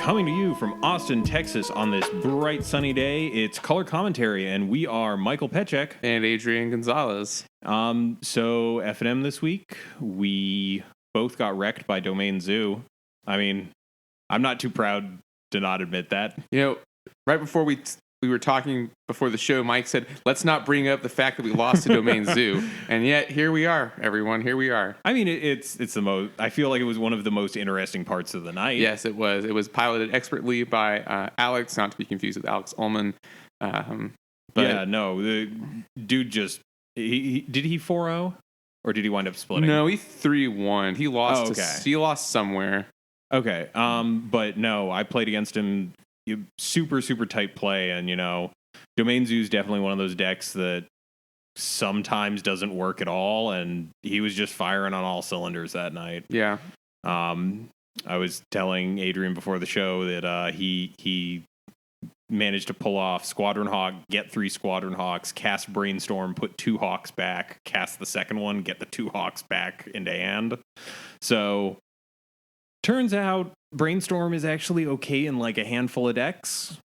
Coming to you from Austin, Texas on this bright sunny day, it's Color Commentary, and we are Michael Petchek. And Adrian Gonzalez. So F&M this week, we both got wrecked by Domain Zoo. I mean, I'm not too proud to not admit that. You know, right before we were talking before the show, Mike said, let's not bring up the fact that we lost to Domain Zoo. And yet, here we are, everyone. Here we are. I mean, it's the most, I feel like it was one of the most interesting parts of the night. Yes, it was. It was piloted expertly by Alex, not to be confused with Alex Ullman. But yeah, no, the dude just, did he 4-0? Or did he wind up splitting? No, he 3-1. He lost he lost somewhere. Okay. But no, I played against him. Super, super tight play. And, you know, Domain Zoo is definitely one of those decks that sometimes doesn't work at all. And he was just firing on all cylinders that night. Yeah. I was telling Adrian before the show that he managed to pull off Squadron Hawk, get 3 Squadron Hawks, cast Brainstorm, put 2 Hawks back, cast the second one, get the 2 Hawks back into hand. So turns out Brainstorm is actually okay in like a handful of decks.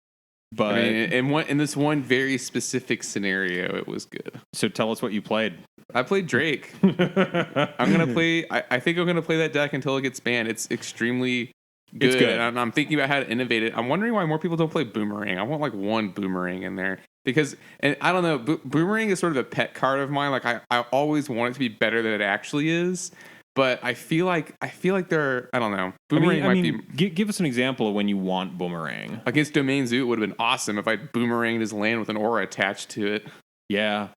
But I mean, in this one very specific scenario, it was good. So tell us what you played. I played Drake. I think I'm gonna play that deck until it gets banned. It's extremely good. It's good. And I'm thinking about how to innovate it. I'm wondering why more people don't play Boomerang. I want like one Boomerang in there because, and I don't know, Boomerang is sort of a pet card of mine. Like I always want it to be better than it actually is. But I feel like they're, I don't know. Boomerang might be. Give us an example of when you want Boomerang. Against Domain Zoo, it would have been awesome if I Boomeranged his land with an aura attached to it. Yeah.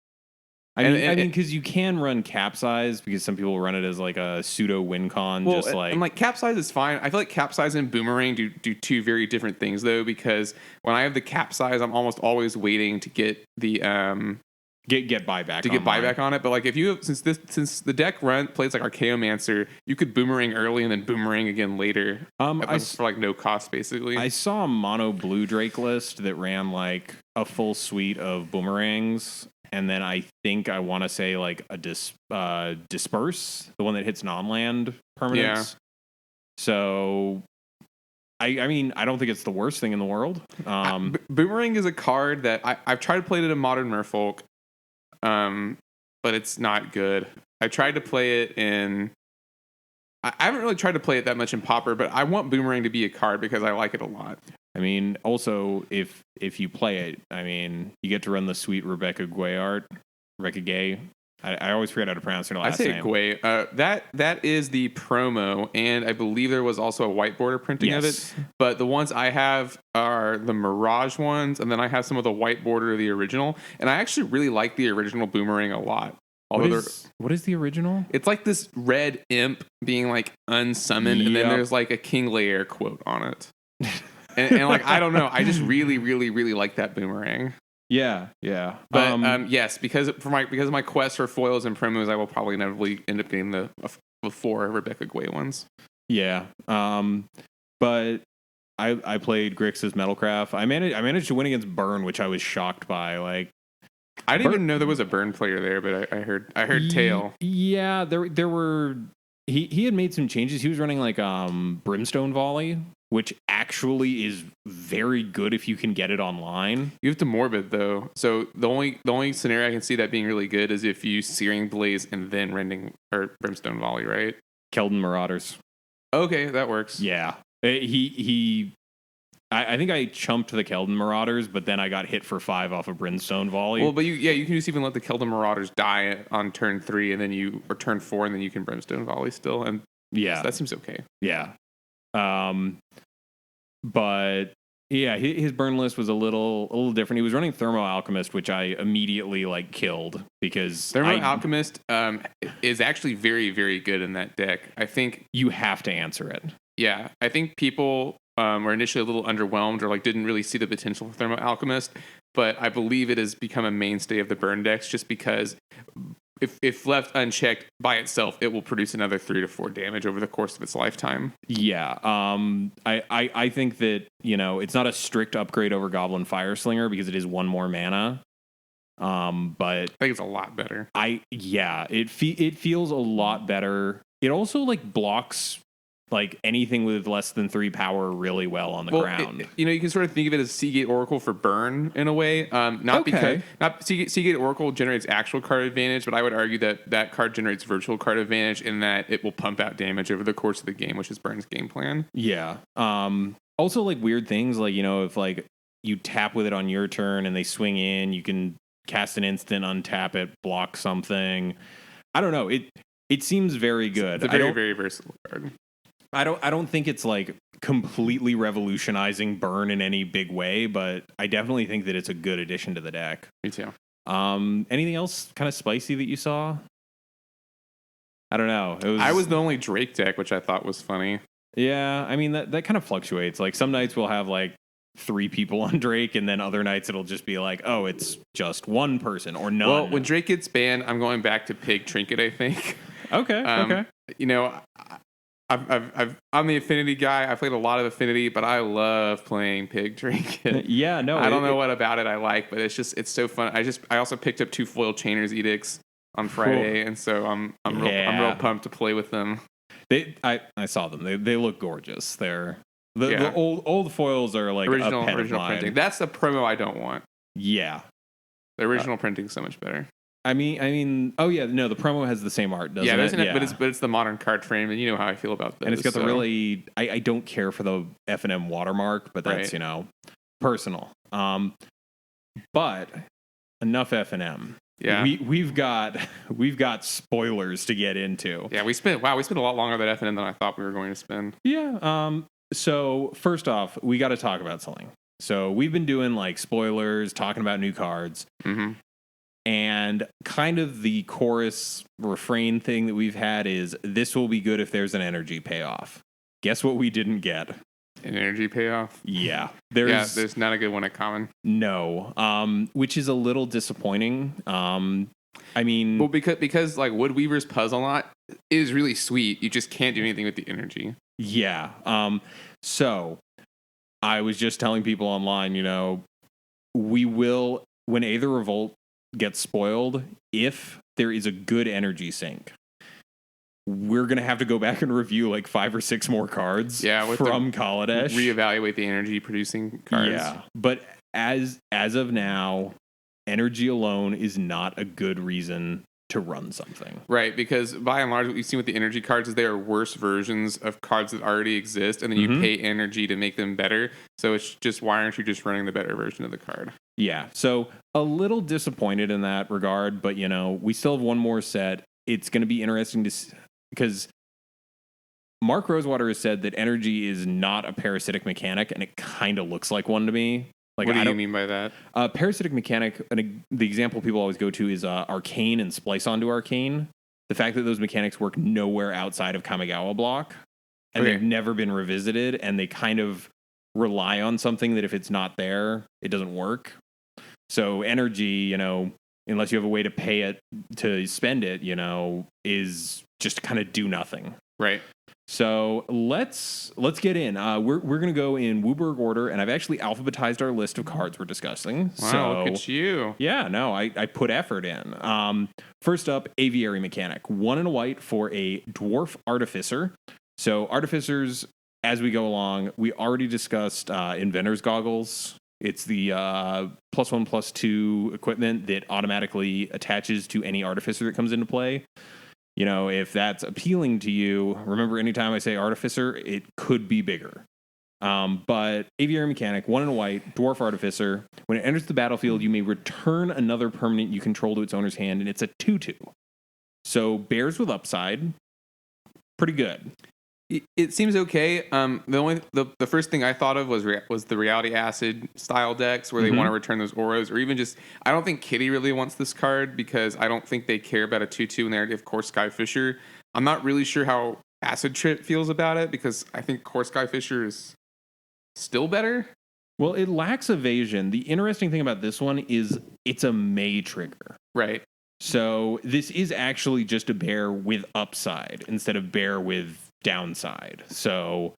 I mean, because you can run Capsize, because some people run it as like a pseudo win con. Well, and like Capsize is fine. I feel like Capsize and Boomerang do 2 very different things though, because when I have the Capsize, I'm almost always waiting to get the Get buyback to get buyback on it. But like if you have, since the deck plays like Archaeomancer, you could Boomerang early and then Boomerang again later. For like no cost basically. I saw a mono blue Drake list that ran like a full suite of Boomerangs, and then I think I want to say like a Disperse, the one that hits non-land permanents. Yeah. So I mean, I don't think it's the worst thing in the world. Boomerang is a card that I've tried to play it in Modern Merfolk. But it's not good. I tried to play it in. I haven't really tried to play it that much in Pauper, but I want Boomerang to be a card because I like it a lot. I mean, also if you play it, I mean, you get to run the sweet Rebecca Gay. I always forget how to pronounce her last name. I say Guay. That is the promo, and I believe there was also a white border printing of it. But the ones I have are the Mirage ones, and then I have some of the white border of the original. And I actually really like the original Boomerang a lot. What is the original? It's like this red imp being like unsummoned, and then there's like a King Lair quote on it. and like I don't know, I just really, really, really like that Boomerang. Yeah. But yes, because of my quest for foils and promos, I will probably inevitably end up getting the 4 Rebecca Guay ones. Yeah. But I played Grixis Metalcraft. I managed to win against Burn, which I was shocked by. Like, I didn't even know there was a Burn player there, but I heard Tail. Yeah, there were. He had made some changes. He was running like Brimstone Volley, which actually is very good if you can get it online. You have to Morbid though. So the only scenario I can see that being really good is if you Searing Blaze and then Rending or Brimstone Volley, right? Keldon Marauders. Okay, that works. Yeah. I think I chumped the Keldon Marauders, but then I got hit for 5 off of Brimstone Volley. Well, but you can just even let the Keldon Marauders die on turn 3 and then or turn 4 and then you can Brimstone Volley still. And yeah, so that seems okay. Yeah. But yeah, his burn list was a little different. He was running Thermo Alchemist, which I immediately like killed because Thermo Alchemist is actually very, very good in that deck. I think you have to answer it. Yeah, I think people were initially a little underwhelmed or like didn't really see the potential for Thermo Alchemist, but I believe it has become a mainstay of the burn decks just because if left unchecked by itself, it will produce another 3 to 4 damage over the course of its lifetime. Yeah. I think that, you know, it's not a strict upgrade over Goblin Fireslinger because it is 1 more mana. But I think it's a lot better. It feels a lot better. It also like blocks like anything with less than 3 power really well on the ground. You can sort of think of it as Seagate Oracle for burn in a way. Not because Seagate Oracle generates actual card advantage, but I would argue that card generates virtual card advantage in that it will pump out damage over the course of the game, which is Burn's game plan. Yeah. Also, like weird things, like if like you tap with it on your turn and they swing in, you can cast an instant, untap it, block something. I don't know. It seems very good. It's a very, very versatile card. I don't think it's like completely revolutionizing burn in any big way, but I definitely think that it's a good addition to the deck. Me too. Anything else kind of spicy that you saw? I don't know. I was the only Drake deck, which I thought was funny. Yeah, I mean that kind of fluctuates. Like some nights we'll have like 3 people on Drake, and then other nights it'll just be like, oh, it's just one person or none. Well, when Drake gets banned, I'm going back to Pig Trinket, I think. Okay. Okay. I'm the Affinity guy. I played a lot of Affinity, but I love playing Pig Trinket. Yeah, no, I don't know what about it I like, but it's so fun. I also picked up 2 foil Chainer's Edicts on Friday, and so I'm real pumped to play with them. I saw them. They look gorgeous. The old foils are like original of printing. That's the promo I don't want. Yeah, the original printing's so much better. I mean, oh yeah, no, the promo has the same art, doesn't it? Yeah, but it's the modern card frame, and you know how I feel about those. And it's got the really, I don't care for the F&M watermark, but that's personal. But enough F&M. Yeah, we've got spoilers to get into. Yeah, we spent a lot longer at F&M than I thought we were going to spend. Yeah. So first off, we got to talk about something. So we've been doing like spoilers, talking about new cards. Mm-hmm. And kind of the chorus refrain thing that we've had is, this will be good if there's an energy payoff. Guess what we didn't get? An energy payoff? Yeah. There's not a good one at common. No. Which is a little disappointing. I mean... Well, because like Woodweaver's Puzzle Knot is really sweet. You just can't do anything with the energy. Yeah. So, I was just telling people online, we will, when Aether Revolt gets spoiled, if there is a good energy sink, we're gonna have to go back and review like 5 or 6 more cards from Kaladesh, reevaluate the energy producing cards. Yeah, but as of now, energy alone is not a good reason to run something, right? Because by and large, what you've seen with the energy cards is they are worse versions of cards that already exist, and then you pay energy to make them better. So it's just, why aren't you just running the better version of the card? Yeah, so a little disappointed in that regard, but we still have one more set. It's going to be interesting to see, because Mark Rosewater has said that energy is not a parasitic mechanic, and it kind of looks like one to me. Like, what do you mean by that? Parasitic mechanic, the example people always go to is Arcane and Splice onto Arcane. The fact that those mechanics work nowhere outside of Kamigawa block, and they've never been revisited, and they kind of rely on something that if it's not there, it doesn't work. So energy, unless you have a way to pay it, to spend it, is just kind of do nothing. Right. So let's get in. We're going to go in WUBRG order, and I've actually alphabetized our list of cards we're discussing. Wow, so, look at you. Yeah, no, I put effort in. First up, Aviary Mechanic. 1 and a white for a Dwarf Artificer. So Artificers, as we go along, we already discussed Inventor's Goggles. It's the +1/+2 equipment that automatically attaches to any Artificer that comes into play. If that's appealing to you, remember, anytime I say Artificer, it could be bigger. But Aviary Mechanic, 1 and a white, Dwarf Artificer. When it enters the battlefield, you may return another permanent you control to its owner's hand, and it's a 2/2. So bears with upside. Pretty good. It seems okay. The first thing I thought of was the Reality Acid style decks where they want to return those auras, or even just, I don't think Kitty really wants this card because I don't think they care about a 2/2 in the narrative. Core Skyfisher, I'm not really sure how Acid Trip feels about it because I think Core Skyfisher is still better. Well, it lacks evasion. The interesting thing about this one is it's a May trigger. Right. So this is actually just a bear with upside instead of bear with downside. So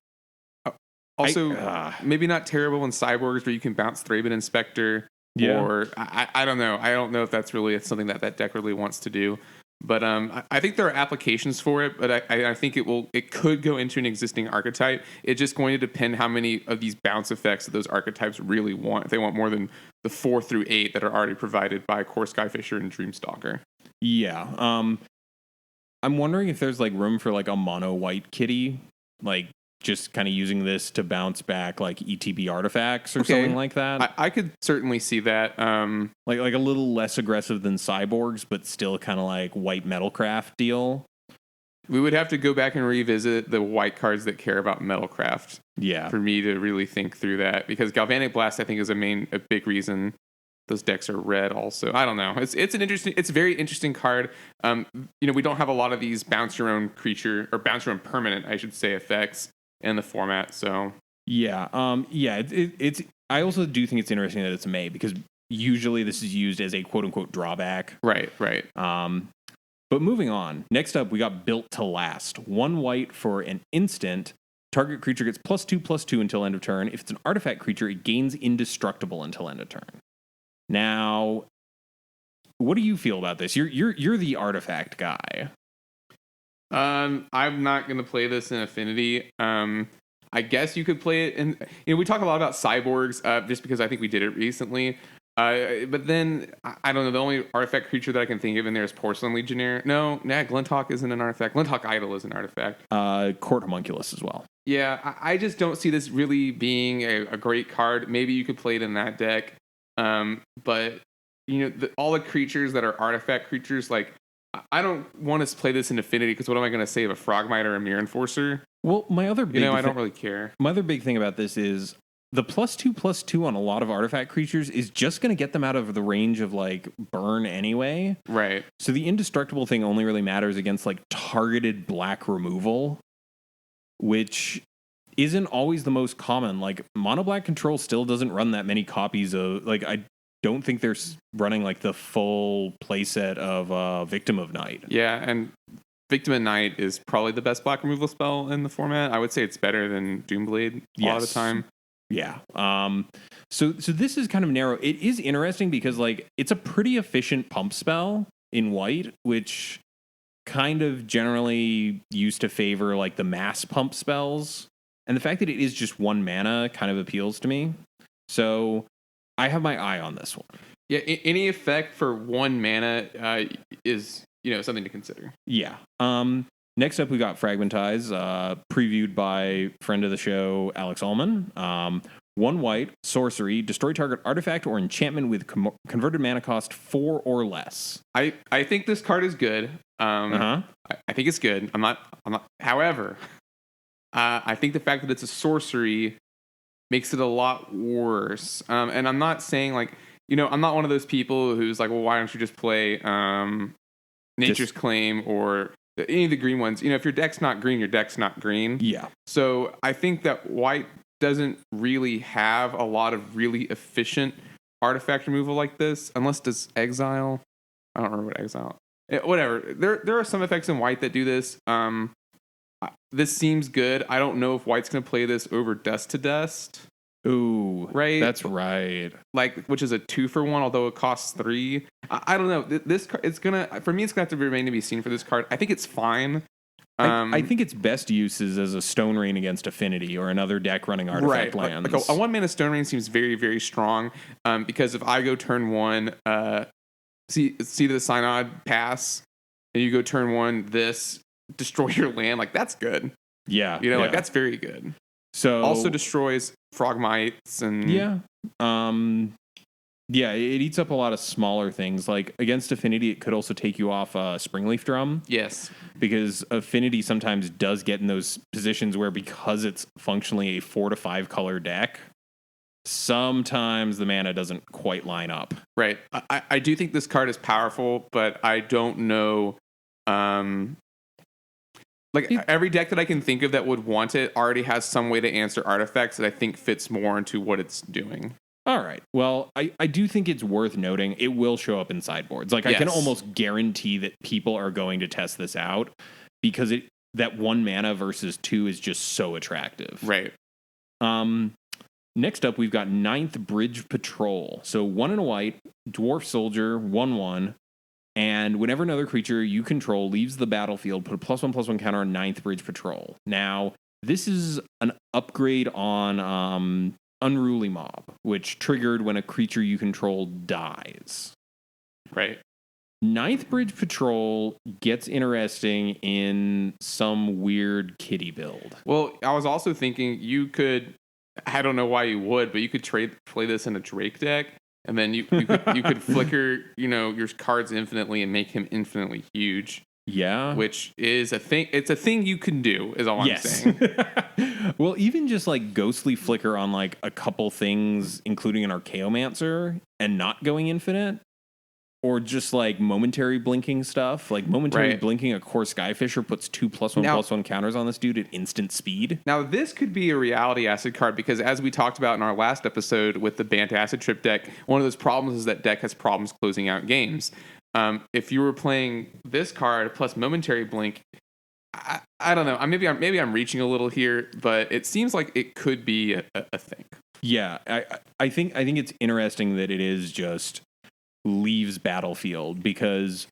also maybe not terrible in Cyborgs where you can bounce Thraben Inspector. Yeah. Or I don't know. I don't know if that's really something that deck really wants to do. But I think there are applications for it, but I think it could go into an existing archetype. It's just going to depend how many of these bounce effects that those archetypes really want. If they want more than the 4 through 8 that are already provided by Core Skyfisher and Dreamstalker. Yeah. I'm wondering if there's like room for like a mono white kitty, like just kind of using this to bounce back like ETB artifacts or something like that. I could certainly see that. Like a little less aggressive than cyborgs, but still kind of like white metalcraft deal. We would have to go back and revisit the white cards that care about metalcraft. Yeah. For me to really think through that, because Galvanic Blast I think is a big reason those decks are red. Also, I don't know. It's a very interesting card. We don't have a lot of these bounce your own creature or bounce your own permanent, I should say, effects in the format. So yeah, it's. I also do think it's interesting that it's a May, because usually this is used as a quote unquote drawback. Right. But moving on. Next up, we got Built to Last. 1 white for an instant. Target creature gets +2/+2 until end of turn. If it's an artifact creature, it gains indestructible until end of turn. Now, what do you feel about this? You're the artifact guy. I'm not going to play this in Affinity. I guess you could play it in. We talk a lot about cyborgs just because I think we did it recently. But then I don't know. The only artifact creature that I can think of in there is Porcelain Legionnaire. Glinthawk isn't an artifact. Glinthawk Idol is an artifact. Court Homunculus as well. Yeah, I just don't see this really being a great card. Maybe you could play it in that deck. But all the creatures that are artifact creatures, like I don't want to play this in Affinity, because what am I going to save, a Frogmite or a Mirror Enforcer? Well, my other big I don't really care. My other big thing about this is the +2/+2 on a lot of artifact creatures is just going to get them out of the range of like burn anyway. Right. So the indestructible thing only really matters against like targeted black removal, which isn't always the most common. Like mono black control still doesn't run that many copies of, like, I don't think they're running like the full playset of Victim of Night. Yeah, and Victim of Night is probably the best black removal spell in the format. I would say it's better than Doomblade a lot of the time. Yeah. So this is kind of narrow. It is interesting because like it's a pretty efficient pump spell in white, which kind of generally used to favor like the mass pump spells. And the fact that it is just 1 mana kind of appeals to me. So I have my eye on this one. Yeah, any effect for 1 mana is something to consider. Yeah. Next up, we got Fragmentize, previewed by friend of the show, Alex Ullman. 1 white, sorcery, destroy target artifact or enchantment with converted mana cost 4 or less. I think this card is good. I think it's good. I'm not. However, I think the fact that it's a sorcery makes it a lot worse. And I'm not saying like, I'm not one of those people who's like, well, why don't you just play Nature's Claim or any of the green ones? If your deck's not green, your deck's not green. Yeah. So I think that white doesn't really have a lot of really efficient artifact removal like this, unless it's Exile. I don't remember what Exile. Whatever. There are some effects in white that do this. This seems good. I don't know if white's going to play this over Dust to Dust. Ooh, right. That's right. Like, which is a 2-for-1, although it costs 3. I don't know. This card, it's gonna have to remain to be seen for this card. I think it's fine. I think its best use is as a Stone Rain against Affinity or another deck running artifact lands. Like a 1 mana Stone Rain seems very, very strong. Because if I go turn 1, see the Synod pass, and you go turn 1, this destroy your land, like that's good. Yeah, like that's very good. So also destroys Frogmites and it eats up a lot of smaller things. Like against Affinity, it could also take you off Springleaf Drum. Yes, because Affinity sometimes does get in those positions where, because it's functionally a 4 to 5 color deck, sometimes the mana doesn't quite line up. Right. I do think this card is powerful, but I don't know. Every deck that I can think of that would want it already has some way to answer artifacts that I think fits more into what it's doing. All right. Well, I do think it's worth noting it will show up in sideboards. Like, yes. I can almost guarantee that people are going to test this out because that 1 mana versus 2 is just so attractive. Right. Next up, we've got 9th Bridge Patrol. So 1 and a white, Dwarf Soldier, 1/1. And whenever another creature you control leaves the battlefield, put a +1/+1 counter on 9th Bridge Patrol. Now, this is an upgrade on Unruly Mob, which triggered when a creature you control dies. Right. 9th Bridge Patrol gets interesting in some weird kitty build. Well, I was also thinking you could, I don't know why you would, but you could play this in a Drake deck, and then you could flicker, your cards infinitely and make him infinitely huge. Yeah. Which is a thing. It's a thing you can do, is all I'm saying. Well, even just like Ghostly Flicker on like a couple things, including an Archaeomancer, and not going infinite. Or just like momentary blinking stuff. Like momentary blinking, a Core Skyfisher puts 2 +1/+1 counters on this dude at instant speed. Now, this could be a reality acid card because, as we talked about in our last episode with the Bant Acid Trip deck, one of those problems is that deck has problems closing out games. If you were playing this card plus momentary blink, I don't know. Maybe I'm reaching a little here, but it seems like it could be a thing. Yeah, I think it's interesting that it is just leaves battlefield because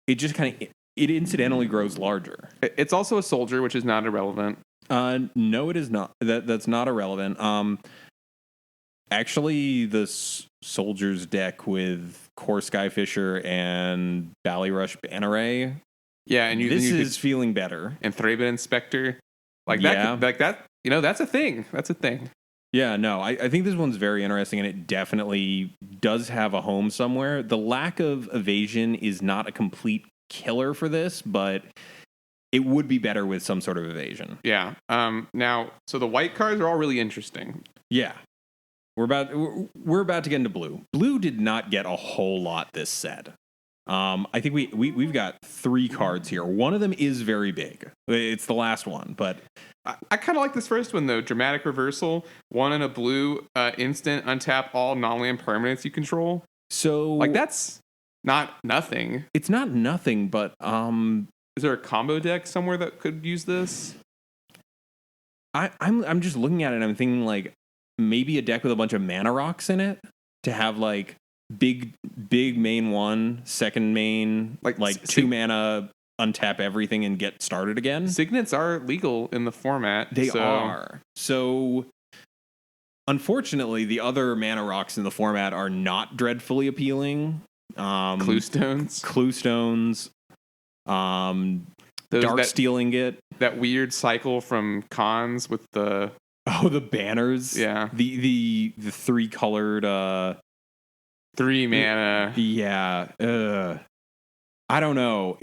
it just kind of it incidentally grows larger. It's also a soldier, which is not irrelevant. No, it is not. That's not irrelevant. Actually, the soldiers deck with Core Skyfisher and Ballyrush Banneray. Yeah, and this is feeling better. And Thraben Inspector, like that. That's a thing. That's a thing. Yeah, no, I think this one's very interesting, and it definitely does have a home somewhere. The lack of evasion is not a complete killer for this, but it would be better with some sort of evasion. Yeah. Now, so the white cards are all really interesting. Yeah. We're about to get into blue. Blue did not get a whole lot this set. I think we've got 3 cards here. One of them is very big. It's the last one, but I kind of like this first one though. Dramatic Reversal, 1 and a blue, instant untap all non-land permanents you control. So like that's not nothing. It's not nothing, but is there a combo deck somewhere that could use this? I'm just looking at it and I'm thinking like maybe a deck with a bunch of mana rocks in it to have like big main 1, second main, like 2 mana, untap everything and get started again. Signets are legal in the format. They are. So unfortunately, the other mana rocks in the format are not dreadfully appealing. Clue Stones. Dark Steel Ingot. That weird cycle from Cons with the banners. Yeah. The 3 colored 3 mana. Yeah. I don't know.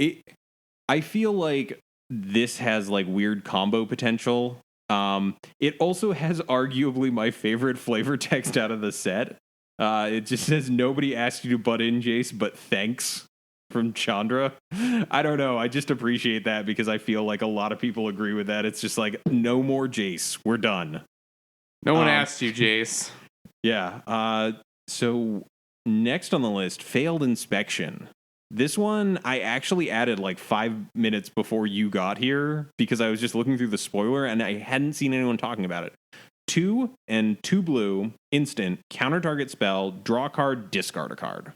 I feel like this has like weird combo potential. It also has arguably my favorite flavor text out of the set. It just says, "Nobody asked you to butt in, Jace, but thanks," from Chandra. I don't know. I just appreciate that because I feel like a lot of people agree with that. It's just like, no more Jace. We're done. No one asked you, Jace. Yeah. So next on the list, Failed Inspection. This one I actually added like 5 minutes before you got here because I was just looking through the spoiler and I hadn't seen anyone talking about it. 2 and 2 blue, instant, counter target spell, draw a card, discard a card.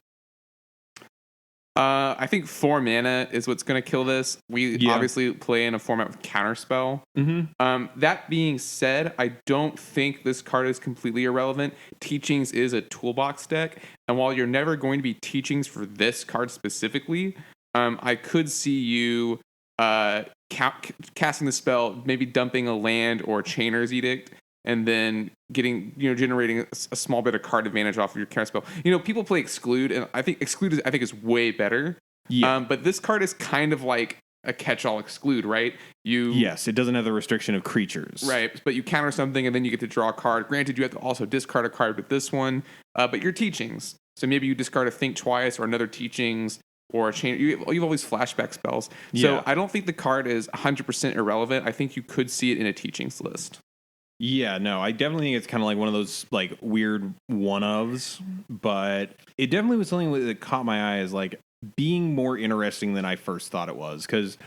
I think 4 mana is what's going to kill this. We obviously play in a format with counterspell. Mm-hmm. That being said, I don't think this card is completely irrelevant. Teachings is a toolbox deck, and while you're never going to be Teachings for this card specifically, I could see you casting the spell, maybe dumping a land or Chainer's Edict, and then generating a small bit of card advantage off of your counterspell. People play Exclude, and I think Exclude is way better. Yeah. But this card is kind of like a catch-all Exclude, right? Yes, it doesn't have the restriction of creatures. Right, but you counter something, and then you get to draw a card. Granted, you have to also discard a card with this one, but your Teachings. So maybe you discard a Think Twice or another Teachings or a chain. You have all these flashback spells. So I don't think the card is 100% irrelevant. I think you could see it in a Teachings list. Yeah, no, I definitely think it's kind of like one of those like weird one-ofs, but it definitely was something that caught my eye as like being more interesting than I first thought it was, because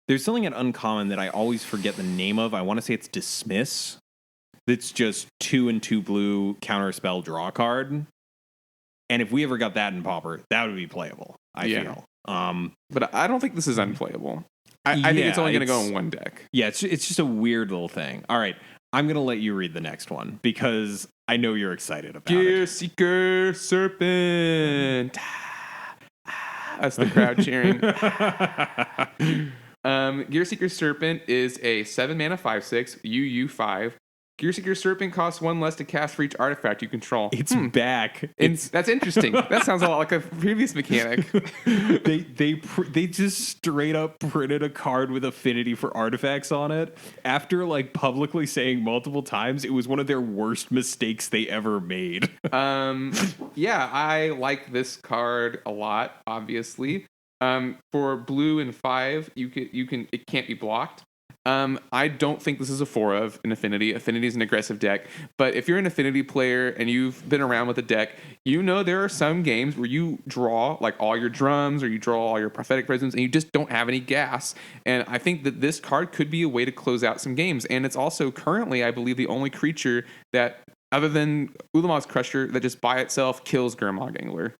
there's something at Uncommon that I always forget the name of. I want to say it's Dismiss. It's just 2 and 2 blue, counter spell, draw card. And if we ever got that in Pauper, that would be playable, I feel. But I don't think this is unplayable. I think it's only going to go in one deck. Yeah, it's just a weird little thing. All right, I'm going to let you read the next one because I know you're excited about Gear it. Seeker Serpent. That's the crowd cheering. Gear Seeker Serpent is a 7-mana 5/6 UU5. Gear Seeker Serpent costs 1 less to cast for each artifact you control. It's back. That's interesting. That sounds a lot like a previous mechanic. They just straight up printed a card with affinity for artifacts on it after like publicly saying multiple times it was one of their worst mistakes they ever made. Yeah, I like this card a lot. Obviously, for blue and 5, you can it can't be blocked. I don't think this is a 4 of an Affinity. Affinity is an aggressive deck. But if you're an Affinity player and you've been around with the deck, you know there are some games where you draw like all your drums or you draw all your prophetic presence and you just don't have any gas. And I think that this card could be a way to close out some games. And it's also currently, I believe, the only creature that, other than Ulamog's Crusher, that just by itself kills Gurmag Angler.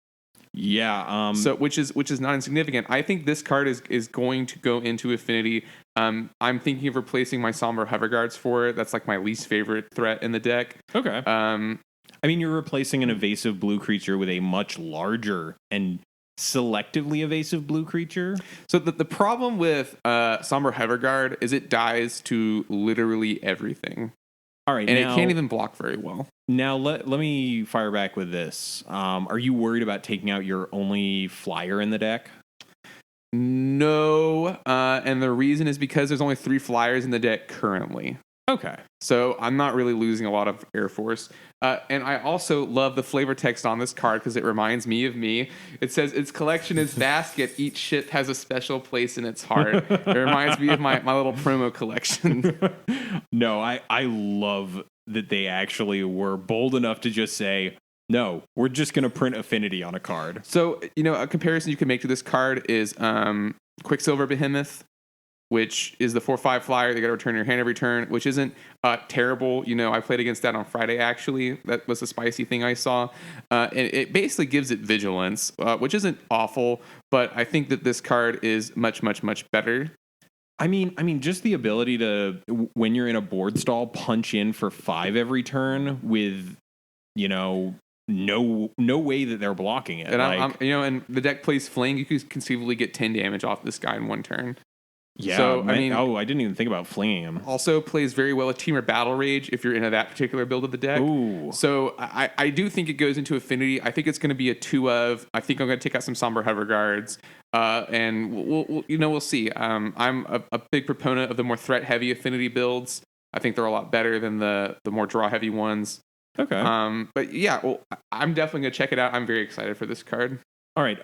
Yeah. So which is not insignificant. I think this card is going to go into Affinity. I'm thinking of replacing my Somber Hoverguards for it. That's like my least favorite threat in the deck. Okay. I mean, you're replacing an evasive blue creature with a much larger and selectively evasive blue creature. So the problem with Somber Hoverguard is it dies to literally everything. All right, and it can't even block very well. Now let me fire back with this. Are you worried about taking out your only flyer in the deck? No, and the reason is because there's only 3 flyers in the deck currently. Okay. So I'm not really losing a lot of Air Force. And I also love the flavor text on this card because it reminds me of me. It says, its collection is vast, yet each ship has a special place in its heart. It reminds me of my little promo collection. No, I love that they actually were bold enough to just say, no, we're just going to print Affinity on a card. So, a comparison you can make to this card is Quicksilver Behemoth, which is the 4/5 flyer. They got to return your hand every turn, which isn't terrible. I played against that on Friday, actually. That was a spicy thing I saw. And it basically gives it vigilance, which isn't awful, but I think that this card is much, much, much better. I mean, just the ability to, when you're in a board stall, punch in for 5 every turn with, no way that they're blocking it. And and the deck plays Fling. You could conceivably get 10 damage off this guy in one turn. Yeah, so, I didn't even think about flinging him. Also plays very well with Temur Battle Rage if you're into that particular build of the deck. Ooh. So I do think it goes into Affinity. I think it's going to be a 2 of. I think I'm going to take out some Somber Hoverguards, and we'll see. I'm a big proponent of the more threat heavy Affinity builds. I think they're a lot better than the more draw heavy ones. Okay. But yeah, I'm definitely going to check it out. I'm very excited for this card. All right.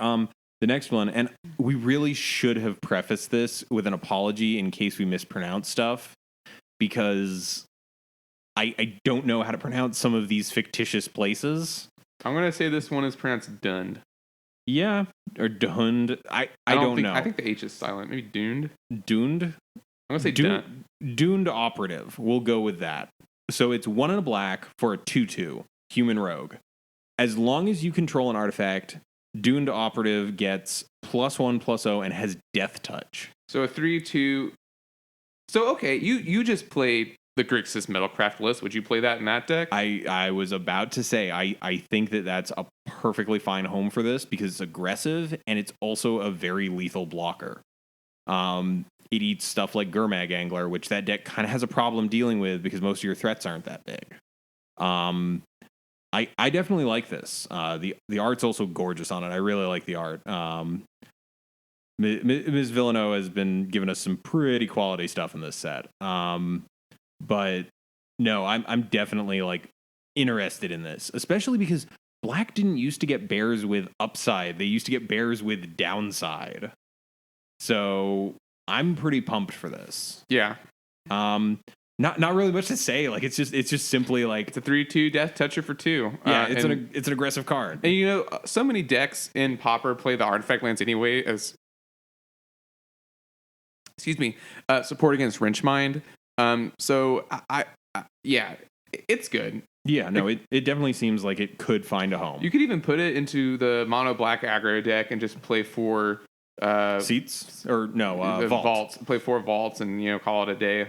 The next one, and we really should have prefaced this with an apology in case we mispronounce stuff, because I don't know how to pronounce some of these fictitious places. I'm going to say this one is pronounced Dund. Yeah, or Dund. I don't know. I think the H is silent. Maybe Dund. Dund? I'm going to say Dund. Dund Operative. We'll go with that. So it's 1 and a black for a 2/2 human rogue. As long as you control an artifact, Doomed Operative gets +1/+0 and has Death Touch. So a 3/2. So okay, you just played the Grixis Metalcraft list. Would you play that in that deck? I was about to say I think that's a perfectly fine home for this because it's aggressive and it's also a very lethal blocker. It eats stuff like Gurmag Angler, which that deck kind of has a problem dealing with because most of your threats aren't that big. I definitely like this. The art's also gorgeous on it. I really like the art. Ms. Villanova has been giving us some pretty quality stuff in this set. But no, I'm definitely like interested in this, especially because Black didn't used to get bears with upside. They used to get bears with downside. So I'm pretty pumped for this. Yeah. Not really much to say. Like it's just simply like it's a 3/2 Death Toucher for 2. Yeah, it's an aggressive card. And so many decks in Pauper play the artifact lands anyway as support against Wrenchmind. So yeah, it's good. Yeah, no, it definitely seems like it could find a home. You could even put it into the mono black aggro deck and just play 4 Seats or no the vaults. play 4 vaults, and call it a day.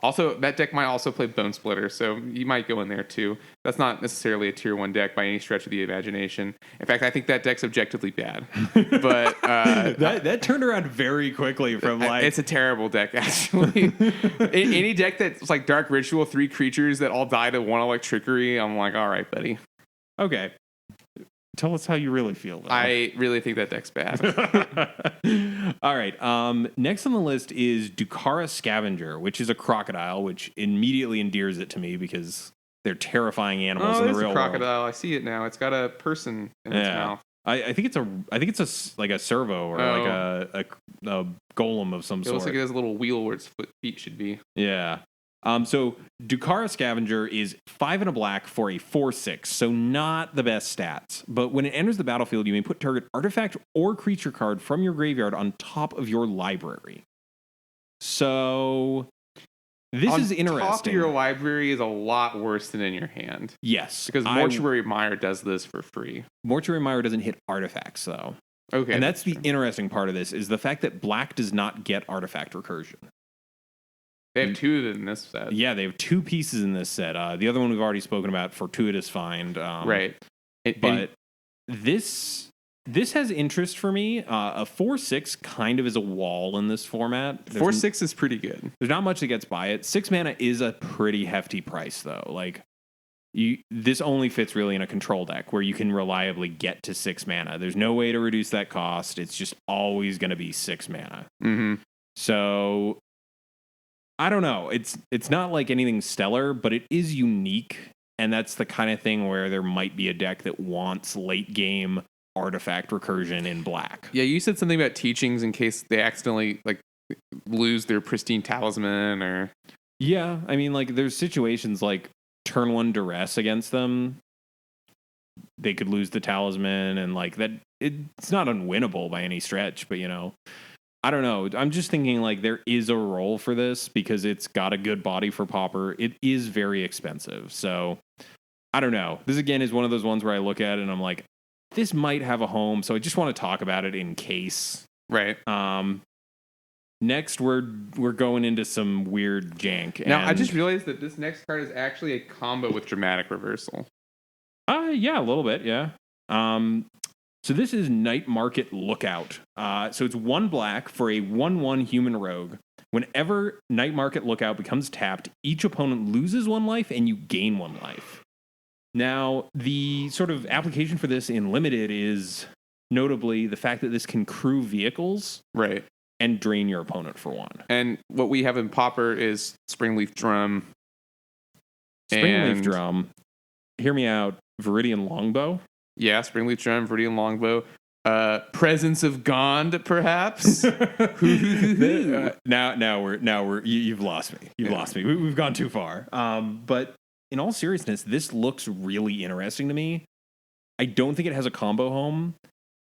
Also, that deck might also play Bone Splitter, so you might go in there too. That's not necessarily a tier 1 deck by any stretch of the imagination. In fact, I think that deck's objectively bad. But that turned around very quickly from like it's a terrible deck actually. Any deck that's like Dark Ritual, 3 creatures that all die to 1 Electrickery, I'm like, all right, buddy. Okay. Tell us how you really feel, though. I really think that deck's bad. All right. Next on the list is Dukara Scavenger, which is a crocodile, which immediately endears it to me because they're terrifying animals in the real a crocodile. I see it now. It's got a person in its mouth. I think it's like a servo or like a golem of some sort. It looks like it has a little wheel where its feet should be. Yeah. So Dukara Scavenger is 5 and a black for a 4/6, so not the best stats. But when it enters the battlefield, you may put target artifact or creature card from your graveyard on top of your library. So this is interesting. Top of your library is a lot worse than in your hand. Yes, because Mortuary Mire does this for free. Mortuary Mire doesn't hit artifacts though. Okay, and that's the interesting part of this is the fact that black does not get artifact recursion. They have 2 in this set. Yeah, they have 2 pieces in this set. The other one we've already spoken about, Fortuitous Find. Right. But this has interest for me. A 4/6 kind of is a wall in this format. 4/6 is pretty good. There's not much that gets by it. 6 mana is a pretty hefty price, though. Like, this only fits really in a control deck where you can reliably get to 6 mana. There's no way to reduce that cost. It's just always going to be 6 mana. Mm-hmm. So I don't know. It's not like anything stellar, but it is unique, and that's the kind of thing where there might be a deck that wants late game artifact recursion in black. Yeah, you said something about teachings in case they accidentally like lose their pristine talisman or. Yeah, I mean, like there's situations like turn 1 duress against them. They could lose the talisman, and like that. It's not unwinnable by any stretch, but I don't know. I'm just thinking like there is a role for this because it's got a good body for Pauper. It is very expensive. So I don't know. This again is one of those ones where I look at it and I'm like, this might have a home. So I just want to talk about it in case. Right. Next, we're going into some weird jank. Now, I just realized that this next card is actually a combo with Dramatic Reversal. Yeah, a little bit. Yeah. So this is Night Market Lookout. So it's 1 black for a 1/1 human rogue. Whenever Night Market Lookout becomes tapped, each opponent loses 1 life and you gain 1 life. Now, the sort of application for this in Limited is notably the fact that this can crew vehicles. Right. And drain your opponent for 1. And what we have in Pauper is Springleaf Drum. Springleaf Drum. Hear me out. Viridian Longbow. Yeah, Springleaf Drum, Viridian Longbow. Presence of Gond, perhaps. Now you've lost me. You've lost me. We've gone too far. But in all seriousness, this looks really interesting to me. I don't think it has a combo home,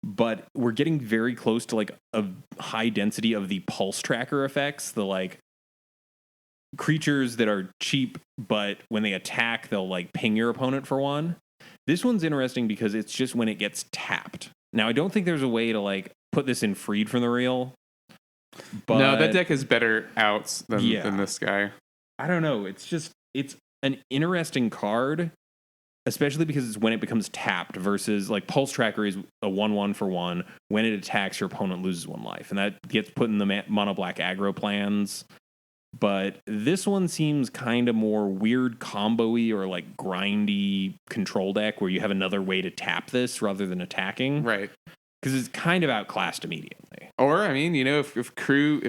but we're getting very close to like a high density of the pulse tracker effects. The like creatures that are cheap, but when they attack, they'll like ping your opponent for 1. This one's interesting because it's just when it gets tapped. Now, I don't think there's a way to like put this in Freed from the Real. But no, that deck has better outs than this guy. I don't know. It's an interesting card, especially because it's when it becomes tapped versus like Pulse Tracker is a 1/1 for 1. When it attacks, your opponent loses 1 life. And that gets put in the mono black aggro plans. But this one seems kind of more weird combo-y or like grindy control deck where you have another way to tap this rather than attacking. Right. Because it's kind of outclassed immediately. Or, I mean, if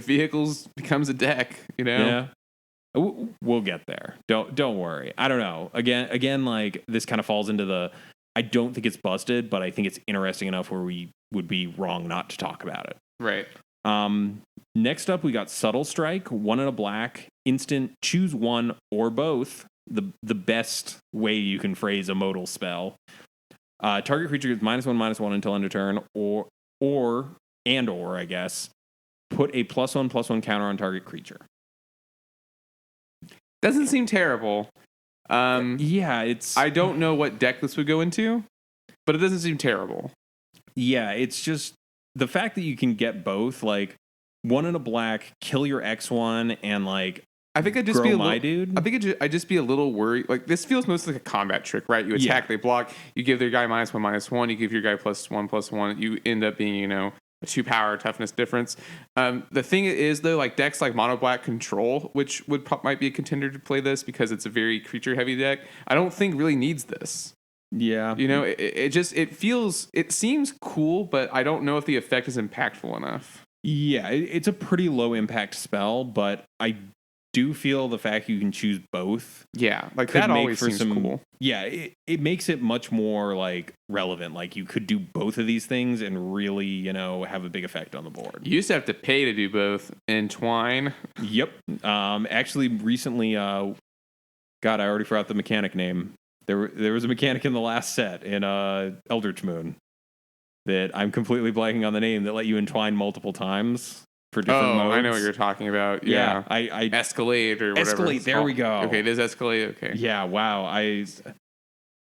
vehicles becomes a deck, Yeah. We'll get there. Don't worry. I don't know. Again, like this kind of falls into the, I don't think it's busted, but I think it's interesting enough where we would be wrong not to talk about it. Right. Next up, we got Subtle Strike, 1 and a black, instant, choose 1 or both. The best way you can phrase a modal spell. Target creature gets -1/-1 until end of turn, or I guess, put a +1/+1 counter on target creature. Doesn't seem terrible. Yeah, it's. I don't know what deck this would go into, but it doesn't seem terrible. Yeah, it's just the fact that you can get both, like, one in a black, kill your X1, and, like, I think I'd just grow be a my little, dude. I think I'd just be a little worried. Like, this feels mostly like a combat trick, right? You attack, Yeah. they block. You give their guy -1/-1. You give your guy +1/+1. You end up being, a 2-power toughness difference. The thing is, though, like decks like Mono Black Control, which might be a contender to play this because it's a very creature heavy deck, I don't think really needs this. Yeah. It seems cool, but I don't know if the effect is impactful enough. Yeah, it's a pretty low impact spell, but I do feel the fact you can choose both. Yeah, like could that make always for seems some cool. Yeah, it makes it much more like relevant. Like you could do both of these things and really, have a big effect on the board. You used to have to pay to do both. Entwine. Yep. Actually, recently, God, I already forgot the mechanic name. There was a mechanic in the last set in Eldritch Moon that I'm completely blanking on the name that let you entwine multiple times for different modes. I know what you're talking about. Yeah. I Escalate or whatever. Escalate, there we go. Okay, it is Escalate. Okay. Yeah, wow.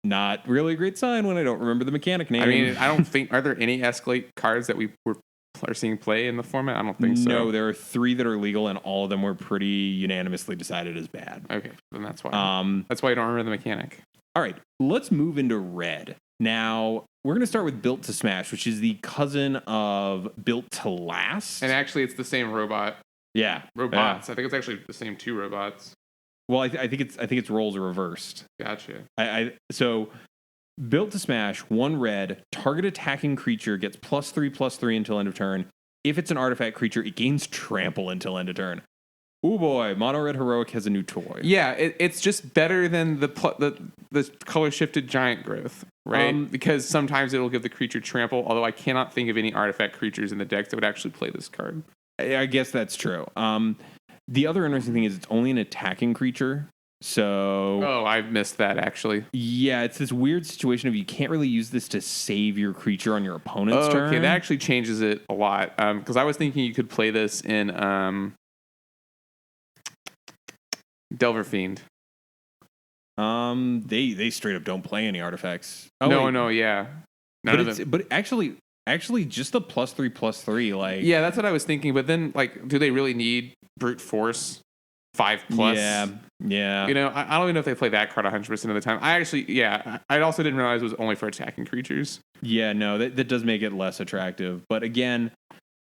Not really a great sign when I don't remember the mechanic name. I mean, I don't think, are there any Escalate cards that we are seeing play in the format? I don't think so. No, there are 3 that are legal, and all of them were pretty unanimously decided as bad. Okay, then that's why. That's why you don't remember the mechanic. All right, let's move into red. Now, we're going to start with Built to Smash, which is the cousin of Built to Last. And actually, it's the same robot. Yeah. Robots. I think it's actually the same 2 robots. Well, I think its roles are reversed. Gotcha. So Built to Smash, 1 red, target attacking creature gets +3/+3 until end of turn. If it's an artifact creature, it gains trample until end of turn. Oh boy, Mono Red Heroic has a new toy. Yeah, it's just better than the color shifted giant growth, right? Because sometimes it'll give the creature trample. Although I cannot think of any artifact creatures in the deck that would actually play this card. I guess that's true. The other interesting thing is it's only an attacking creature. So I missed that actually. Yeah, it's this weird situation of you can't really use this to save your creature on your opponent's turn. Okay, that actually changes it a lot. Because I was thinking you could play this in Delver Fiend. They straight up don't play any artifacts. Yeah. None of them. But actually, just the +3/+3, like yeah, that's what I was thinking. But then, like, do they really need brute force 5+? Yeah. I don't even know if they play that card 100% of the time. I also didn't realize it was only for attacking creatures. Yeah, no, that does make it less attractive. But again,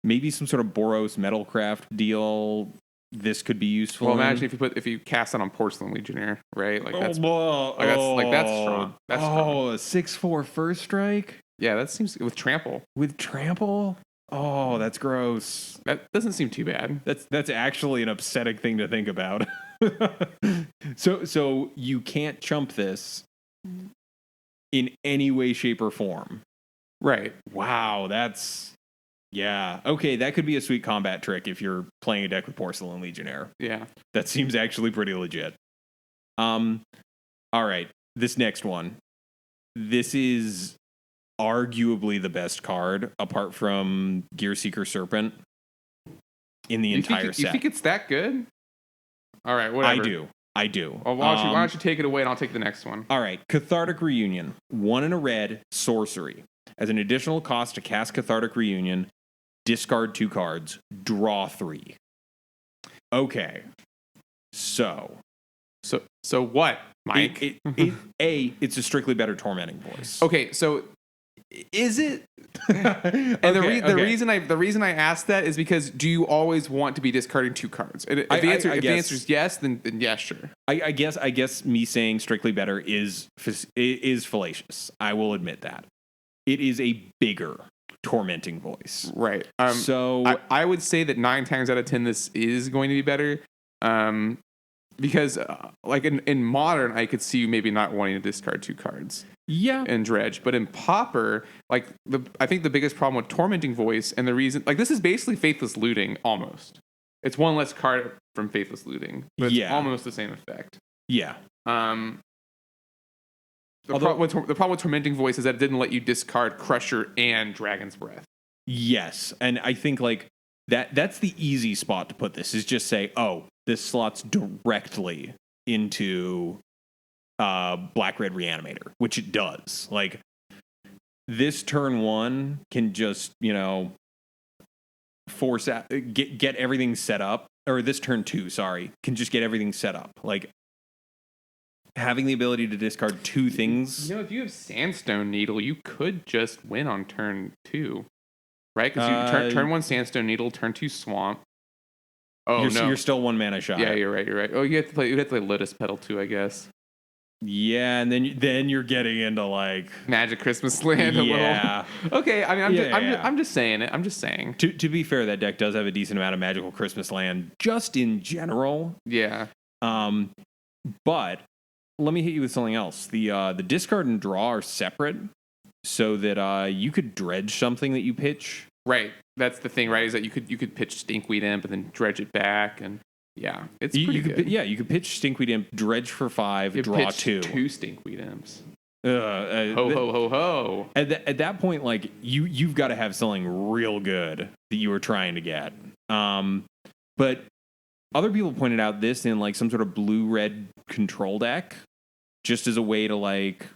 maybe some sort of Boros Metalcraft deal. This could be useful. Well, imagine if you cast it on Porcelain Legionnaire, right? Like that's that's strong. That's strong. A 6/4 first strike. Yeah, that seems with trample. With trample? Oh, that's gross. That doesn't seem too bad. That's actually an upsetting thing to think about. So you can't chump this in any way, shape, or form. Right. Wow, yeah. Okay, that could be a sweet combat trick if you're playing a deck with Porcelain Legionnaire. Yeah. That seems actually pretty legit. All right, this next one. This is arguably the best card, apart from Gearseeker Serpent, in the entire set. You think it's that good? All right, whatever. I do. Well, why don't you take it away and I'll take the next one. All right, Cathartic Reunion. 1 in a red, sorcery. As an additional cost to cast Cathartic Reunion, discard 2 cards, draw 3. Okay. So what, Mike? It's a strictly better Tormenting Voice. Okay, so is it? And the reason I asked that is because do you always want to be discarding 2 cards? If the answer is yes, then yeah, sure. I guess me saying strictly better is fallacious. I will admit that. It is a bigger Tormenting Voice. Right. So I would say that 9 times out of 10 this is going to be better. Because like in Modern, I could see you maybe not wanting to discard 2 cards. Yeah. In Dredge. But in Pauper, like I think the biggest problem with Tormenting Voice and the reason, like, this is basically Faithless Looting almost. It's 1 less card from Faithless Looting, but it's almost the same effect. Yeah. The problem with Tormenting Voice is that it didn't let you discard Crusher and Dragon's Breath. Yes, and I think like that's the easy spot to put this, is just say, oh, this slots directly into Black-Red Reanimator, which it does. Like, this turn 1 can just, force out, get everything set up, or this turn 2, sorry, can just get everything set up. Like having the ability to discard 2 things. If you have Sandstone Needle, you could just win on turn 2, right? Because you turn 1 Sandstone Needle, turn 2 Swamp. Oh, you're still 1 mana shy. Yeah, you're right. Oh, you have to play Lotus Petal too, I guess. Yeah, and then you're getting into like Magic Christmas Land. Yeah. Okay, I mean, I'm just saying it. I'm just saying. To be fair, that deck does have a decent amount of Magical Christmas Land just in general. Yeah. But let me hit you with something else. The discard and draw are separate, so that you could dredge something that you pitch. Right. That's the thing, right? Is that you could pitch Stinkweed Imp and then dredge it back, and yeah, it's pretty good. You could pitch Stinkweed Imp, dredge for 5, draw 2. 2 Stinkweed Imps. Ho. At that point, like you've got to have something real good that you were trying to get. But other people pointed out this in like some sort of blue-red control deck, just as a way to like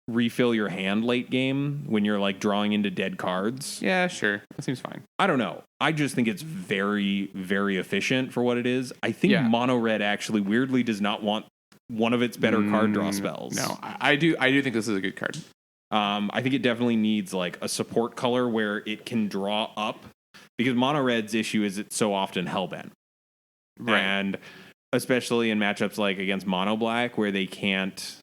refill your hand late game when you're like drawing into dead cards. Yeah, sure. That seems fine. I don't know. I just think it's very, very efficient for what it is. I think mono red actually weirdly does not want one of its better card draw spells. No, I do think this is a good card. I think it definitely needs like a support color where it can draw up, because mono red's issue is it's so often hellbent. Right. And especially in matchups like against mono black where you can't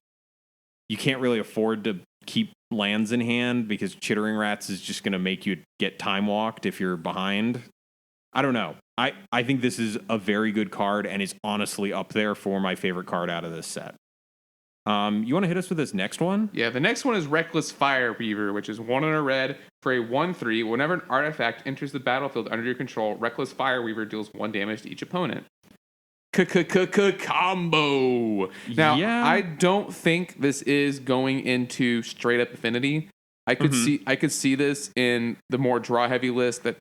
really afford to keep lands in hand because Chittering Rats is just going to make you get time walked if you're behind. I don't know. I think this is a very good card and is honestly up there for my favorite card out of this set. You want to hit us with this next one? Yeah, the next one is Reckless Fireweaver, which is 1 in a red for a 1/3. Whenever an artifact enters the battlefield under your control, Reckless Fireweaver deals 1 damage to each opponent. Combo. Now, I don't think this is going into straight up affinity. I could see this in the more draw heavy list that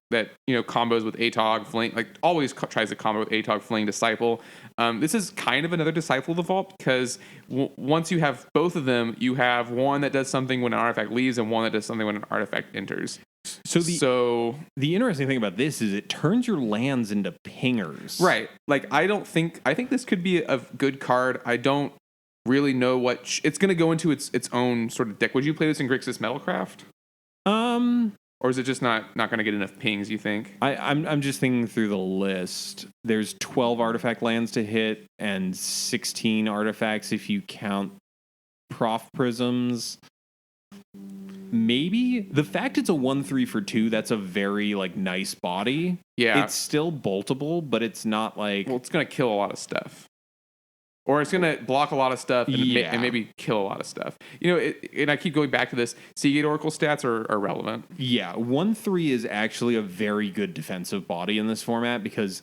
combos with Atog, Fling, like always tries to combo with Atog, Fling, Disciple. This is kind of another Disciple of the Vault because once you have both of them, you have one that does something when an artifact leaves and one that does something when an artifact enters. So the interesting thing about this is it turns your lands into pingers. Right. Like I think this could be a good card. I don't really know what it's going to go into its own sort of deck. Would you play this in Grixis Metalcraft? Or is it just not going to get enough pings, you think? I'm just thinking through the list. There's 12 artifact lands to hit and 16 artifacts if you count Prof Prisms. Maybe the fact it's a 1/3 for 2, that's a very like nice body. Yeah. It's still boltable, but it's not like, well, it's going to kill a lot of stuff. Or it's going to block a lot of stuff and maybe kill a lot of stuff. And I keep going back to this. Seagate Oracle stats are relevant. Yeah, 1/3 is actually a very good defensive body in this format because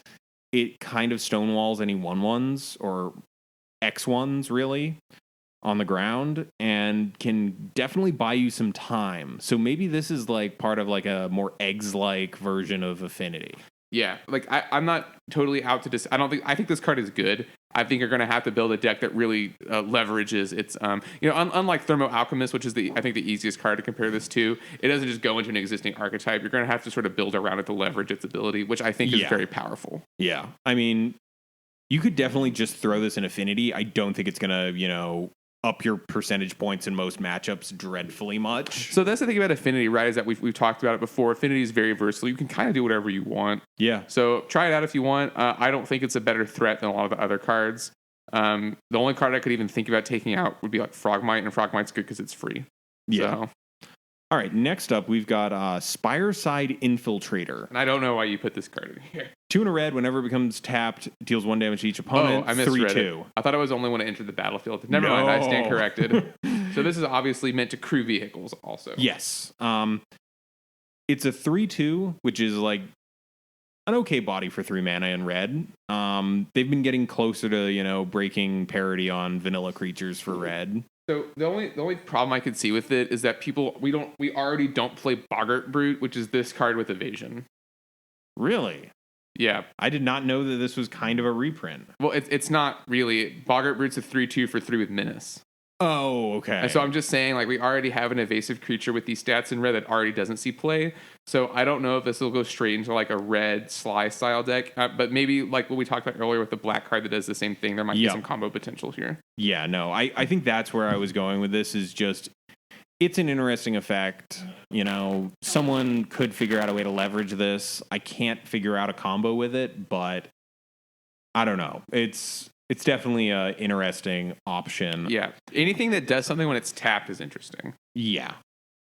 it kind of stonewalls any 1/1s or X1s really on the ground and can definitely buy you some time. So maybe this is like part of like a more eggs-like version of Affinity. Yeah, like I'm not totally out to I think this card is good. I think you're going to have to build a deck that really leverages its, unlike Thermo Alchemist, which is I think the easiest card to compare this to. It doesn't just go into an existing archetype. You're going to have to sort of build around it to leverage its ability, which I think is very powerful. Yeah, I mean, you could definitely just throw this in Affinity. I don't think it's going to, up your percentage points in most matchups dreadfully much. So that's the thing about Affinity, right? Is that we've talked about it before. Affinity is very versatile. You can kind of do whatever you want. Yeah. So try it out if you want. I don't think it's a better threat than a lot of the other cards. The only card I could even think about taking out would be like Frogmite, and Frogmite's good because it's free. Yeah. So. All right, next up, we've got Spireside Infiltrator. And I don't know why you put this card in here. 2 in a red, whenever it becomes tapped, deals 1 damage to each opponent. Oh, I misread 3/2. it. I thought it was only when it entered the battlefield. Never mind, I stand corrected. So this is obviously meant to crew vehicles also. Yes. It's a 3/2, which is like an okay body for 3 mana in red. They've been getting closer to, breaking parity on vanilla creatures for red. So the only problem I could see with it is that we already don't play Boggart Brute, which is this card with evasion. Really? Yeah. I did not know that this was kind of a reprint. Well, it's not really. Boggart Brute's a 3/2 for 3 with Menace. Oh, okay. And so I'm just saying, like, we already have an evasive creature with these stats in red that already doesn't see play. So I don't know if this will go straight into like a red Sly style deck, but maybe like what we talked about earlier with the black card that does the same thing. There might be some combo potential here. Yeah, no, I think that's where I was going with this. Is just it's an interesting effect. You know, someone could figure out a way to leverage this. I can't figure out a combo with it, but I don't know. It's definitely an interesting option. Yeah. Anything that does something when it's tapped is interesting. Yeah.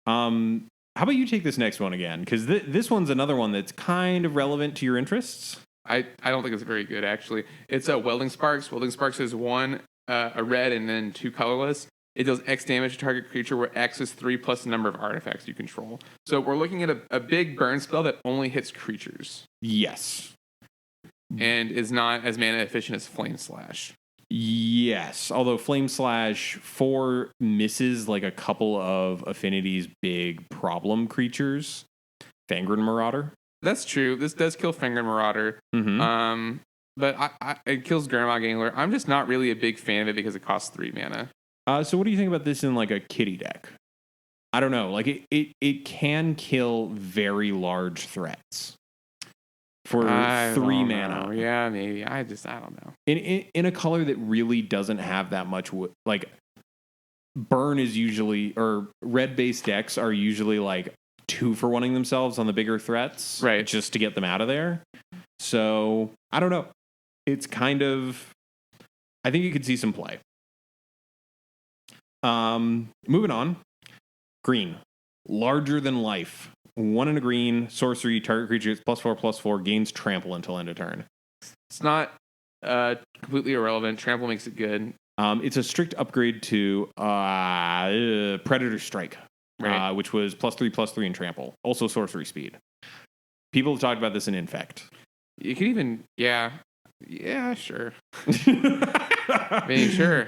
How about you take this next one again? Because this one's another one that's kind of relevant to your interests. I don't think it's very good, actually. It's a Welding Sparks. Welding Sparks is one, a red, and then 2 colorless. It does X damage to target creature where X is 3 plus the number of artifacts you control. So we're looking at a big burn spell that only hits creatures. Yes. And is not as mana efficient as Flame Slash. Yes, although Flame Slash 4 misses like a couple of Affinity's big problem creatures. Fangren Marauder. That's true. This does kill Fangren Marauder. Mm-hmm. But it kills Gurmag Angler. I'm just not really a big fan of it because it costs 3 mana. So what do you think about this in like a kitty deck? I don't know. Like it can kill very large threats. For 3 mana. Know. Yeah, maybe. I don't know. In a color that really doesn't have that much like burn is usually, or red based decks are usually like 2 for 1ing themselves on the bigger threats, right? Just to get them out of there. So I don't know. It's kind of, I think you could see some play. Moving on. Green, larger than life. 1 and a green, sorcery, target creature, it's +4/+4, gains trample until end of turn. It's not completely irrelevant. Trample makes it good. It's a strict upgrade to Predator Strike, right. Which was +3/+3 in trample. Also sorcery speed. People have talked about this in Infect. You could even, yeah, sure. I mean, sure.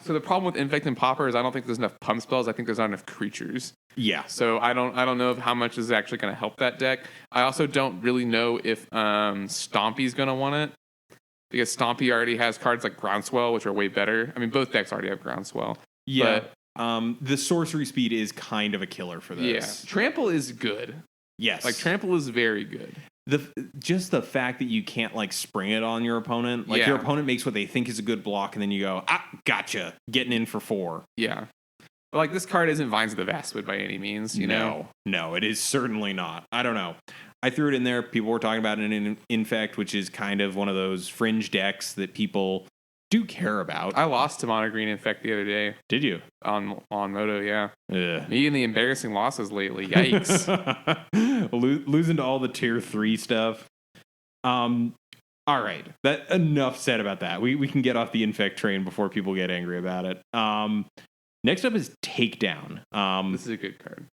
So the problem with Infect and Pauper is I don't think there's enough pump spells. I think there's not enough creatures. Yeah. So I don't know how much is actually going to help that deck. I also don't really know if Stompy's going to want it, because Stompy already has cards like Groundswell, which are way better. I mean, both decks already have Groundswell. Yeah. But, the sorcery speed is kind of a killer for this. Yeah. Trample is good. Yes. Like Trample is very good. Just the fact that you can't like spring it on your opponent, like your opponent makes what they think is a good block, and then you go, gotcha, getting in for 4. Yeah, but like this card isn't Vines of the Vastwood by any means, you know. No, it is certainly not. I don't know. I threw it in there. People were talking about it in Infect, which is kind of one of those fringe decks that people do care about. I lost to Mono Green Infect the other day. Did you? On Moto, yeah. Ugh. Me and the embarrassing losses lately. Yikes. Losing to all the tier 3 stuff. All right. That enough said about that. We can get off the Infect train before people get angry about it. Next up is Takedown. This is a good card.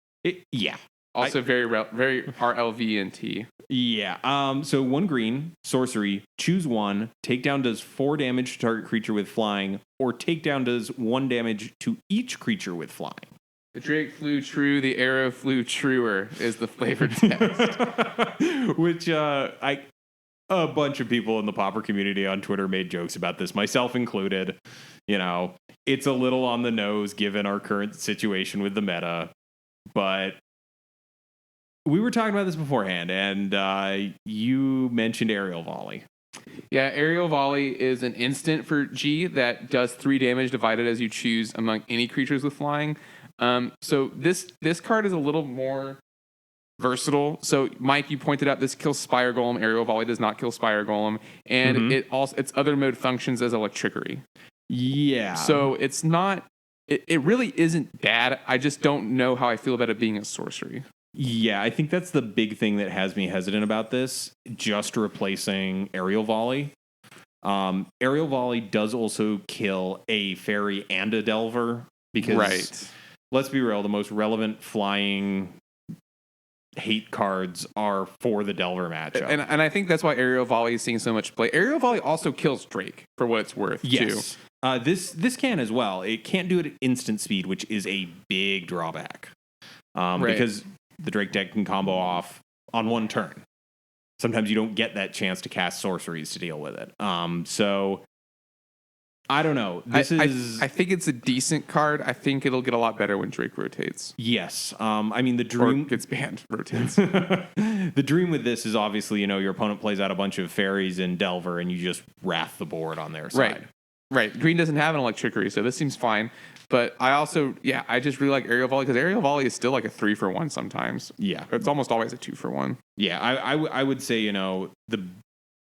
Yeah. Also very RLV and T. Yeah. So 1 green, sorcery, choose 1. Takedown does 4 damage to target creature with flying, or Takedown does 1 damage to each creature with flying. The Drake flew true, the arrow flew truer is the flavored text. Which a bunch of people in the Pauper community on Twitter made jokes about this, myself included. You know, it's a little on the nose given our current situation with the meta, but we were talking about this beforehand, and you mentioned Aerial Volley. Yeah, Aerial Volley is an instant for G that does 3 damage divided as you choose among any creatures with flying. So this card is a little more versatile. So Mike, you pointed out this kills Spire Golem. Aerial Volley does not kill Spire Golem, and its other mode functions as Electrickery. Yeah. So it's not. It really isn't bad. I just don't know how I feel about it being a sorcery. Yeah, I think that's the big thing that has me hesitant about this, just replacing Aerial Volley. Aerial Volley does also kill a Fairy and a Delver, because let's be real, the most relevant flying hate cards are for the Delver matchup. And I think that's why Aerial Volley is seeing so much play. Aerial Volley also kills Drake, for what it's worth, too. This can as well. It can't do it at instant speed, which is a big drawback. Because the Drake deck can combo off on 1 turn. Sometimes you don't get that chance to cast sorceries to deal with it. So I don't know. I think it's a decent card. I think it'll get a lot better when Drake rotates. Yes. I mean, the Or dream gets banned, rotates. the dream with this is obviously, your opponent plays out a bunch of fairies and Delver, and you just wrath the board on their side. Right. Green doesn't have an Electricity, so this seems fine. But I also, I just really like Aerial Volley because Aerial Volley is still like a 3-for-1 sometimes. Yeah. It's almost always a 2-for-1. Yeah. I would say, the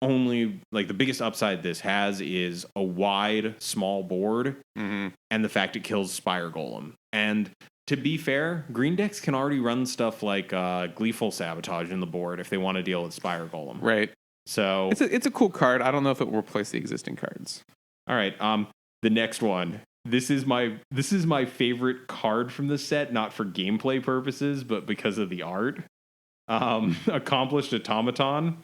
only, like, the biggest upside this has is a wide, small board and the fact it kills Spire Golem. And to be fair, green decks can already run stuff like Gleeful Sabotage in the board if they want to deal with Spire Golem. Right. So it's a cool card. I don't know if it will replace the existing cards. All right. The next one. This is my favorite card from the set, not for gameplay purposes, but because of the art. Accomplished Automaton.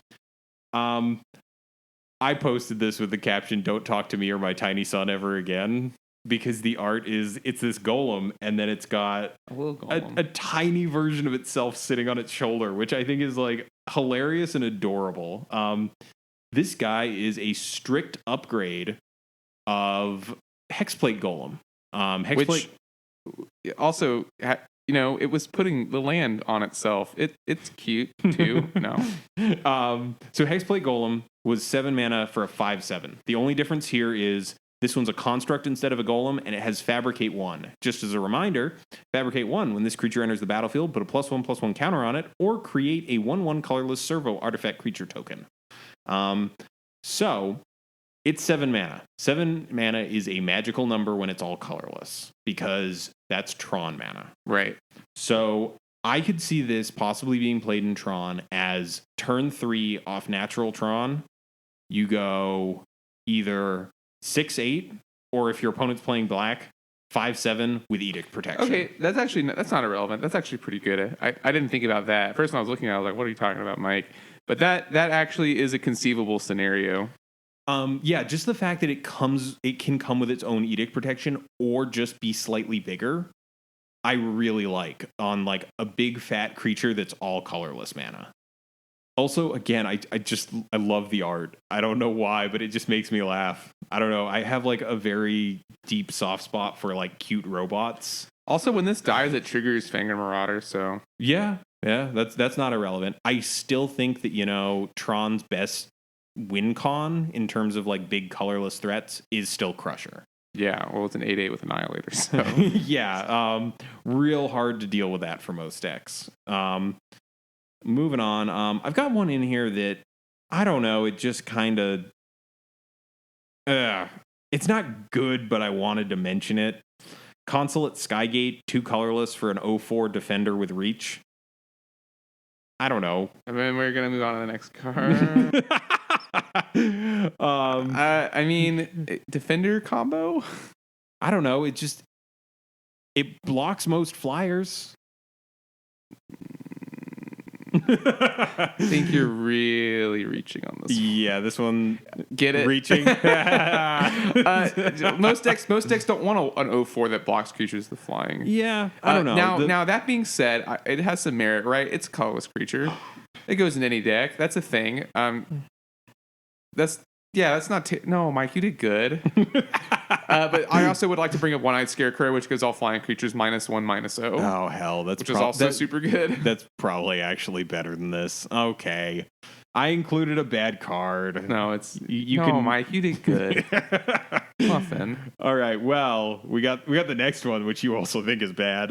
I posted this with the caption, "Don't talk to me or my tiny son ever again," because the art it's this golem, and then it's got A little golem. a tiny version of itself sitting on its shoulder, which I think is like hilarious and adorable. This guy is a strict upgrade of Hexplate Golem. Hexplate. Which also, it was putting the land on itself. It's cute too. No. So Hexplate Golem was 7 mana for a 5/7. The only difference here is this one's a construct instead of a golem, and it has Fabricate 1. Just as a reminder, Fabricate 1, when this creature enters the battlefield, put a +1/+1 counter on it, or create a 1/1 colorless servo artifact creature token. So it's 7 mana. 7 mana is a magical number when it's all colorless, because that's Tron mana. Right. So I could see this possibly being played in Tron as turn 3 off natural Tron. You go either 6/8, or if your opponent's playing black, 5/7 with Edict Protection. Okay, that's not irrelevant. That's actually pretty good. I didn't think about that. First when I was looking at it, I was like, what are you talking about, Mike? But that actually is a conceivable scenario. Yeah, just the fact that it can come with its own Edict Protection or just be slightly bigger, I really like on like a big fat creature that's all colorless mana. Also, again, I love the art. I don't know why, but it just makes me laugh. I don't know. I have like a very deep soft spot for like cute robots. Also, when this dies, it triggers Fangren Marauder, so Yeah, that's not irrelevant. I still think that, Tron's best win con in terms of like big colorless threats is still Crusher. yeah, well, it's an 8/8 with Annihilator, so Yeah, real hard to deal with that for most decks. Moving on, I've got one in here that I don't know. It just kind of, it's not good, but I wanted to mention it. Consulate Skygate, 2 colorless for an 0/4 defender with reach. I don't know. and then we're gonna move on to the next card. I mean, defender combo. I don't know. It blocks most flyers. I think you're really reaching on this. Yeah, this one. Get it? Reaching. Most decks don't want an 0/4 that blocks creatures with flying. Yeah, I don't know. Now that being said, it has some merit, right? It's a colorless creature. It goes in any deck. That's a thing. That's not. No, Mike, you did good. But I also would like to bring up One-Eyed Scarecrow, which goes all flying creatures -1/-0. Oh hell, which is also super good. That's probably actually better than this. Okay, I included a bad card. No, it's you can. Mike, you did good. Muffin. All right. Well, we got the next one, which you also think is bad.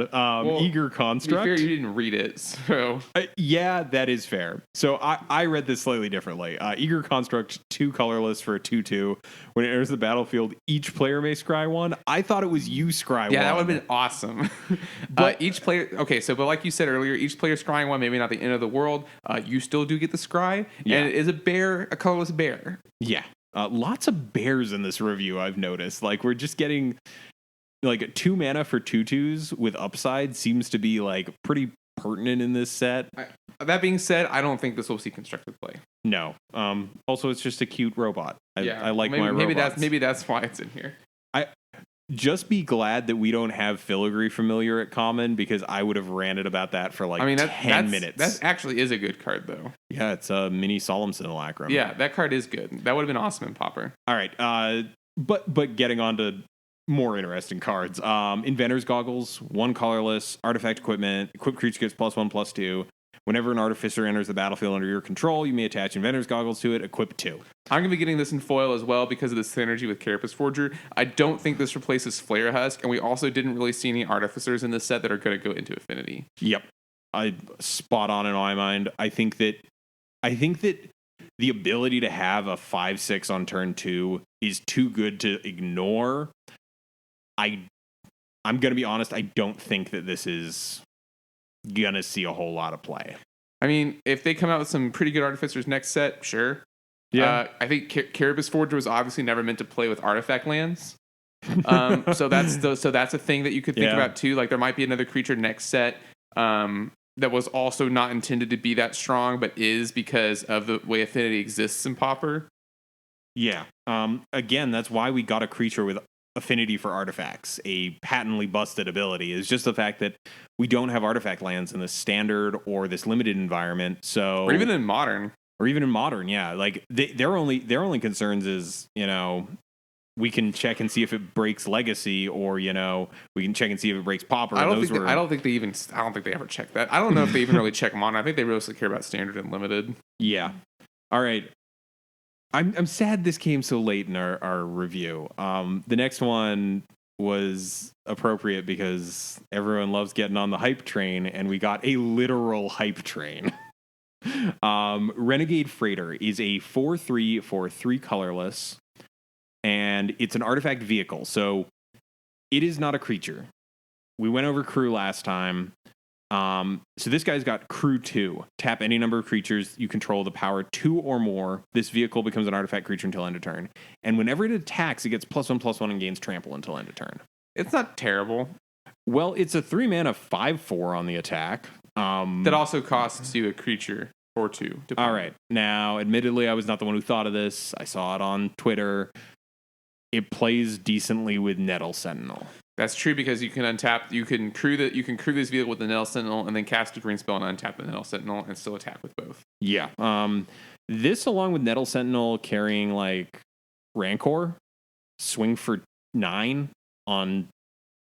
Eager Construct. To be fair, you didn't read it, so yeah, that is fair. So I read this slightly differently. Eager Construct, 2 colorless for a 2/2. When it enters the battlefield, each player may scry 1. I thought it was you scry 1. Yeah, that would have been awesome. But each player, but like you said earlier, each player scrying 1, maybe not the end of the world. You still do get the scry, and it is a colorless bear. Yeah. Lots of bears in this review, I've noticed. Like, we're just getting like 2 mana for 2/2s with upside seems to be like pretty pertinent in this set. That being said, I don't think this will see constructed play. No. Also, it's just a cute robot. I like my robots. Maybe that's why it's in here. Just be glad that we don't have Filigree Familiar at common, because I would have ranted about that for like 10 minutes. That actually is a good card, though. Yeah, it's a mini Solemn Simulacrum. Yeah, that card is good. That would have been awesome in Pauper. All right. But getting on to more interesting cards. Inventor's Goggles, 1 colorless, artifact equipment. Equipped creature gets +1/+2. Whenever an artificer enters the battlefield under your control, you may attach Inventor's Goggles to it, equip 2. I'm going to be getting this in foil as well because of the synergy with Carapace Forger. I don't think this replaces Flare Husk, and we also didn't really see any artificers in this set that are going to go into Affinity. Yep. Spot on in my mind. I think that the ability to have a 5/6 on turn 2 is too good to ignore. I'm going to be honest, I don't think that this is going to see a whole lot of play. I mean, if they come out with some pretty good artificers next set, sure. Yeah. I think Carapace Forger was obviously never meant to play with artifact lands. So that's a thing that you could think about too. Like there might be another creature next set that was also not intended to be that strong, but is because of the way Affinity exists in Pauper. Yeah. Again, that's why we got a creature with Affinity for artifacts. A patently busted ability is just the fact that we don't have artifact lands in the standard or this limited environment. So, or even in modern, yeah. Like their only concerns is, we can check and see if it breaks Legacy, or we can check and see if it breaks Pauper. I don't think they ever check that. I don't know if they even really check modern. I think they mostly care about standard and limited. Yeah. All right. I'm sad this came so late in our review. The next one was appropriate because everyone loves getting on the hype train, and we got a literal hype train. Renegade Freighter is a 4/3 for 3 colorless, and it's an artifact vehicle. So it is not a creature. We went over crew last time. So this guy's got crew 2. Tap any number of creatures you control the power 2 or more. This vehicle becomes an artifact creature until end of turn. And whenever it attacks, it gets +1/+1 and gains trample until end of turn. It's not terrible. Well, it's a 3-mana 5/4 on the attack. That also costs you a creature or 2. All right. Now, admittedly, I was not the one who thought of this. I saw it on Twitter. It plays decently with Nettle Sentinel. That's true because you can untap. You can crew this vehicle with the Nettle Sentinel and then cast a green spell and untap the Nettle Sentinel and still attack with both. Yeah. This along with Nettle Sentinel carrying like Rancor, swing for 9 on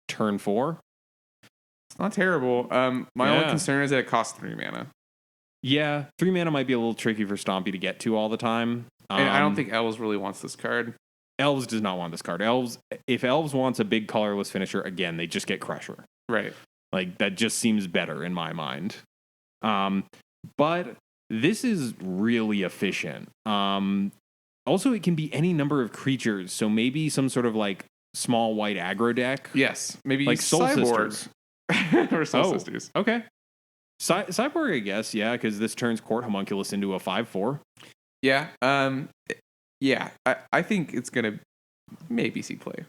turn 4. It's not terrible. My only concern is that it costs 3 mana. Yeah, 3 mana might be a little tricky for Stompy to get to all the time. And I don't think Elves really wants this card. Elves does not want this card. If Elves wants a big colorless finisher, again, they just get Crusher. Right. Like, that just seems better in my mind. But this is really efficient. Also, it can be any number of creatures, so maybe some sort of, like, small white aggro deck. Yes, maybe like Soul Sisters. Or Soul Sisters. Okay. Cyborg, I guess, yeah, because this turns Court Homunculus into a 5/4. Yeah. Yeah, I think it's gonna maybe see play.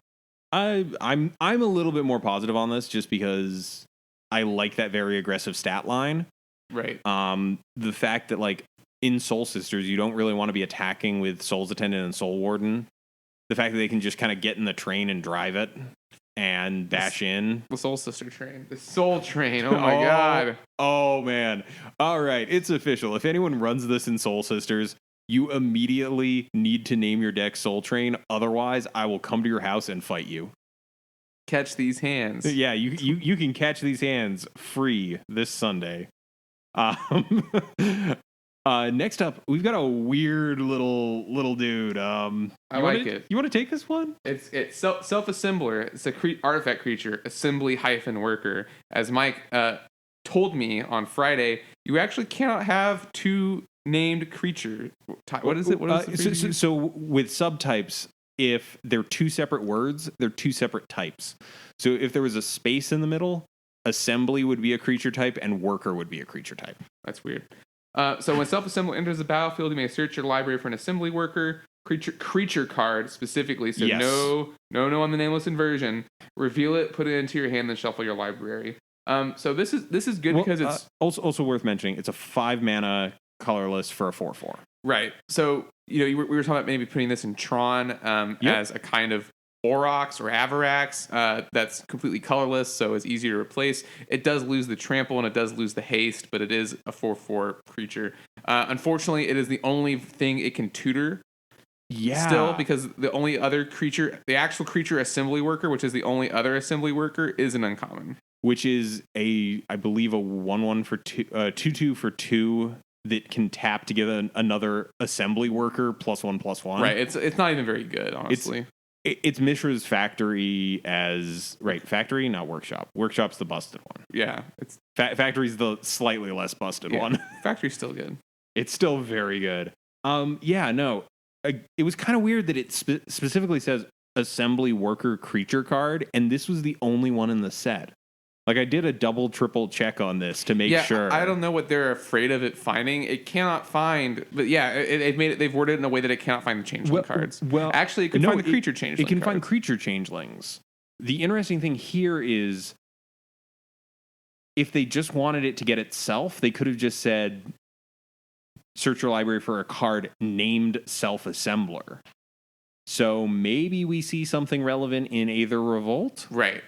I'm a little bit more positive on this just because I like that very aggressive stat line. Right. The fact that like in Soul Sisters you don't really want to be attacking with Soul's Attendant and Soul Warden. The fact that they can just kind of get in the train and drive it and bash in. The Soul Sister train. The Soul Train. Oh my god. Oh man. All right, it's official. If anyone runs this in Soul Sisters, you immediately need to name your deck Soul Train. Otherwise, I will come to your house and fight you. Catch these hands. Yeah, you can catch these hands free this Sunday. Next up, we've got a weird little dude. I like it. You want to take this one? It's self-assembler. It's a artifact creature, assembly-worker. As Mike told me on Friday, you actually cannot have 2 named creature. What is it? So with subtypes, if they're 2 separate words, they're 2 separate types. So if there was a space in the middle, assembly would be a creature type and worker would be a creature type. That's weird. So when self-assembler enters the battlefield, you may search your library for an assembly worker creature card specifically. So yes. no on the nameless inversion. Reveal it, put it into your hand, then shuffle your library. So this is good because it's also worth mentioning. It's a 5 mana colorless for a 4/4. Right. So, we were talking about maybe putting this in Tron as a kind of Aurochs or Avarax that's completely colorless, so it's easier to replace. It does lose the trample and it does lose the haste, but it is a 4/4 creature. Unfortunately, it is the only thing it can tutor. Yeah. Still, because the actual creature assembly worker, which is the only other assembly worker, is an uncommon. Which is I believe a 1/1 for 2, 2/2 for 2 that can tap to give another assembly worker +1/+1. Right. It's not even very good, honestly. It's Mishra's factory factory, not workshop. Workshop's the busted one. Yeah, it's Factory's the slightly less busted one. Factory's still good. It's still very good. It was kind of weird that it specifically says assembly worker creature card, and this was the only one in the set. Like, I did a double, triple check on this to make sure. I don't know what they're afraid of it finding. It cannot find, but they've worded it in a way that it cannot find the changeling cards. Well, actually, it can find the creature changeling. It can cards. find creature changelings. The interesting thing here is, if they just wanted it to get itself, they could have just said, search your library for a card named Self-Assembler. So maybe we see something relevant in Aether Revolt. Right.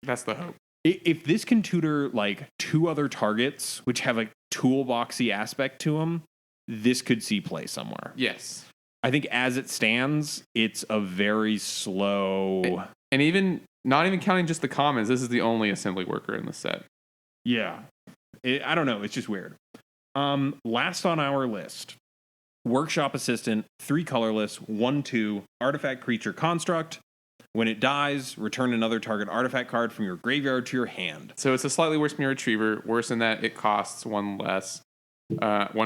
That's the hope. If this can tutor like 2 other targets, which have a toolboxy aspect to them, this could see play somewhere. Yes. I think as it stands, it's a very slow... And even, not even counting just the commons, this is the only assembly worker in the set. Yeah. I don't know. It's just weird. Last on our list, Workshop Assistant, 3 colorless, 1/2, artifact creature construct. When it dies, return another target artifact card from your graveyard to your hand. So it's a slightly worse Mirror Retriever. Worse in that it costs 1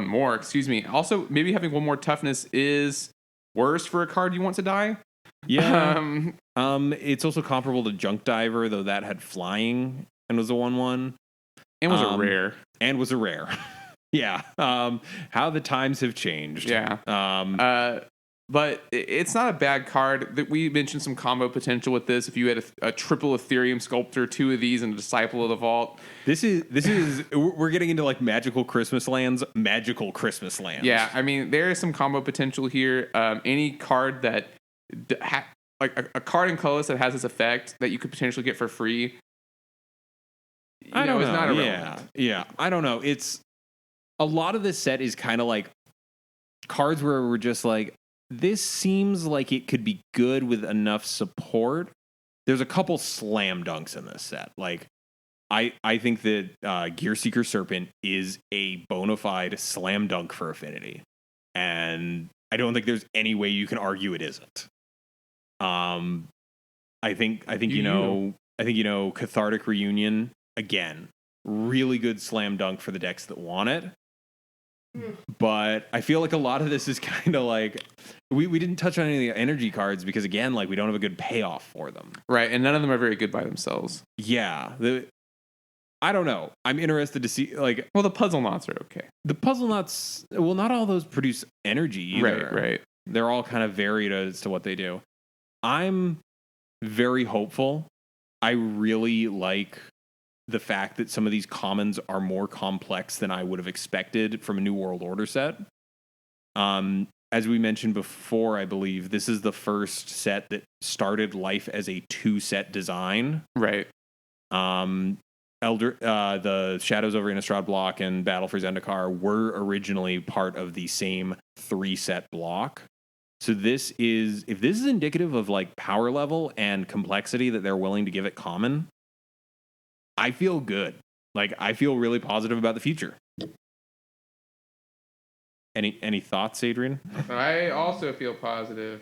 more, excuse me. Also, maybe having 1 more toughness is worse for a card you want to die. Yeah. It's also comparable to Junk Diver, though that had flying and was a 1/1. And was a rare. And was a rare. Yeah. How the times have changed. Yeah. But it's not a bad card. That we mentioned some combo potential with this. If you had a triple Ethereum Sculptor, 2 of these, and a Disciple of the Vault. This is we're getting into like magical Christmas lands. Yeah, I mean, there is some combo potential here. Any card that like a card in colorless that has this effect that you could potentially get for free. I don't know. It's not irrelevant. Yeah. I don't know. It's a lot of this set is kind of like cards where we're just like, this seems like it could be good with enough support. There's a couple slam dunks in this set. Like, I think that Gearseeker Serpent is a bona fide slam dunk for Affinity, and I don't think there's any way you can argue it isn't. I think Cathartic Reunion, again, really good slam dunk for the decks that want it. But I feel like a lot of this is kind of like we didn't touch on any of the energy cards because, again, like, we don't have a good payoff for them. Right, and none of them are very good by themselves. Yeah. I don't know. I'm interested to see, like... Well, the Puzzle Knots are okay. The Puzzle Knots... Well, not all those produce energy either. Right. They're all kind of varied as to what they do. I'm very hopeful. I really like the fact that some of these commons are more complex than I would have expected from a New World Order set. As we mentioned before, I believe this is the first set that started life as a 2-set design. Right. The Shadows over Innistrad block and Battle for Zendikar were originally part of the same 3-set block. So if this is indicative of like power level and complexity that they're willing to give it common, I feel good. Like, I feel really positive about the future. Any thoughts, Adrian? I also feel positive.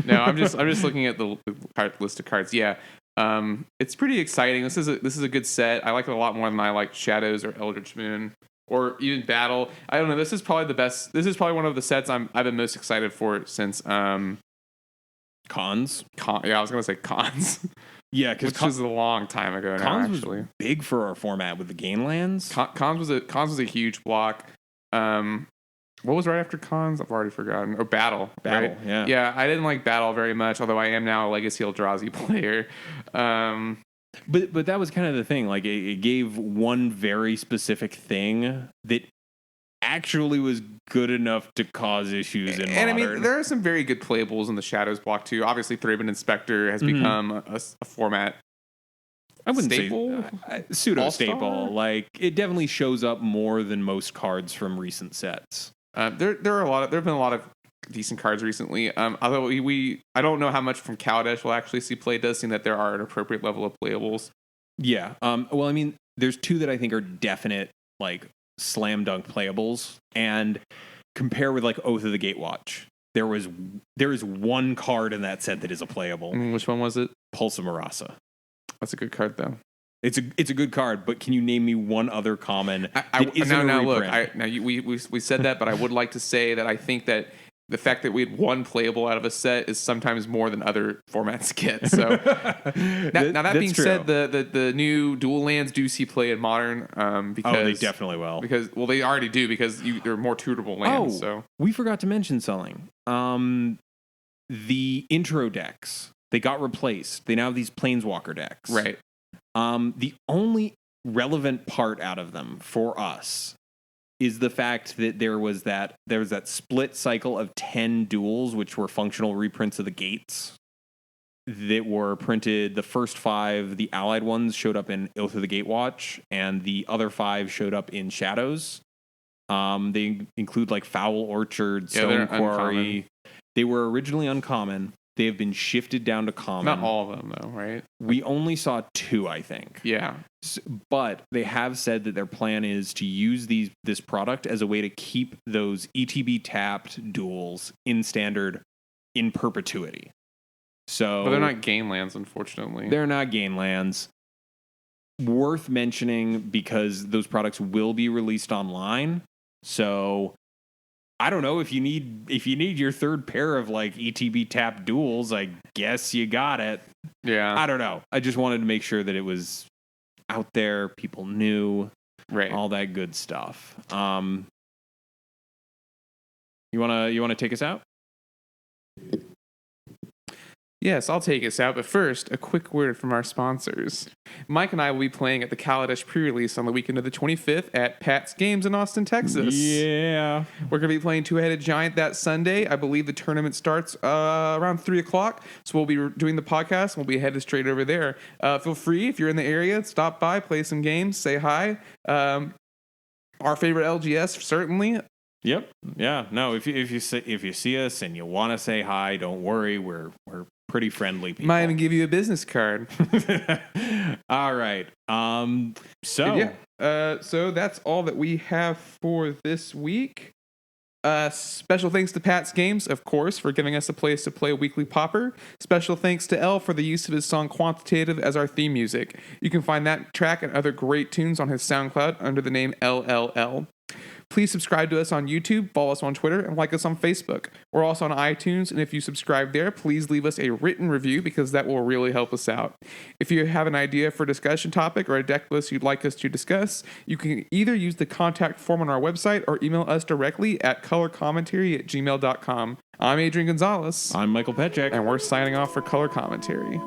No, I'm just looking at the list of cards. Yeah. It's pretty exciting. This is a good set. I like it a lot more than I like Shadows or Eldritch Moon or even Battle. I don't know. This is probably the best. This is probably one of the sets I've been most excited for since Cons. Yeah, I was gonna say Cons. Yeah, because which was a long time ago. Cons now, actually, was big for our format with the gain lands. Cons was a huge block. What was right after Cons? I've already forgotten. Oh, Battle. Right? Yeah. I didn't like Battle very much, although I am now a Legacy Eldrazi player. But that was kind of the thing. Like, it gave one very specific thing that actually was good enough to cause issues in Modern. I mean, there are some very good playables in the Shadows block too. Obviously, Thraben Inspector has become a format. I wouldn't staple? say pseudo staple. Like, it definitely shows up more than most cards from recent sets. There have been a lot of decent cards recently. Although I don't know how much from Kaladesh we'll actually see play. It does seem that there are an appropriate level of playables. Yeah. Well, I mean, there's two that I think are definite, like, slam dunk playables. And compare with, like, Oath of the Gatewatch. There is one card in that set that is a playable. Which one was it? Pulse of Marasa. That's a good card, though. It's a good card, but can you name me one other common? We said that, but I would like to say that I think that the fact that we had one playable out of a set is sometimes more than other formats get. So now that being said, the new dual lands do see play in Modern. Because they definitely will. Because they already do because they're more tutable lands. So we forgot to mention something. The intro decks, they got replaced. They now have these Planeswalker decks. Right. The only relevant part out of them for us is the fact that there was that split cycle of 10 duels, which were functional reprints of the gates that were printed. The first 5, the allied ones, showed up in Oath of the Gatewatch, and the other 5 showed up in Shadows. They include like Foul Orchard, Stone Quarry. They were originally uncommon. They have been shifted down to common. Not all of them, though, right? We only saw 2, I think. Yeah. But they have said that their plan is to use this product as a way to keep those ETB tapped duels in Standard in perpetuity. So, but they're not gain lands, unfortunately. They're not gain lands. Worth mentioning because those products will be released online. So I don't know if you need your third pair of like ETB tap duels. I guess you got it. Yeah. I don't know. I just wanted to make sure that it was out there. People knew, right? All that good stuff. You wanna take us out? Yes, I'll take us out, but first, a quick word from our sponsors. Mike and I will be playing at the Kaladesh pre-release on the weekend of the 25th at Pat's Games in Austin, Texas. Yeah. We're going to be playing Two-Headed Giant that Sunday. I believe the tournament starts around 3 o'clock, so we'll be doing the podcast, and we'll be headed straight over there. Feel free, if you're in the area, stop by, play some games, say hi. Our favorite LGS, certainly. Yep. Yeah. No, if you see us and you want to say hi, don't worry. We're pretty friendly people. Might even give you a business card. All right. So that's all that we have for this week. Special thanks to Pat's Games, of course, for giving us a place to play a weekly popper. Special thanks to L for the use of his song Quantitative as our theme music. You can find that track and other great tunes on his SoundCloud under the name LLL. Please subscribe to us on YouTube, follow us on Twitter, and like us on Facebook. We're also on iTunes, and if you subscribe there, please leave us a written review because that will really help us out. If you have an idea for a discussion topic or a deck list you'd like us to discuss, you can either use the contact form on our website or email us directly at colorcommentary@gmail.com. I'm Adrian Gonzalez. I'm Michael Petchek. And we're signing off for Color Commentary.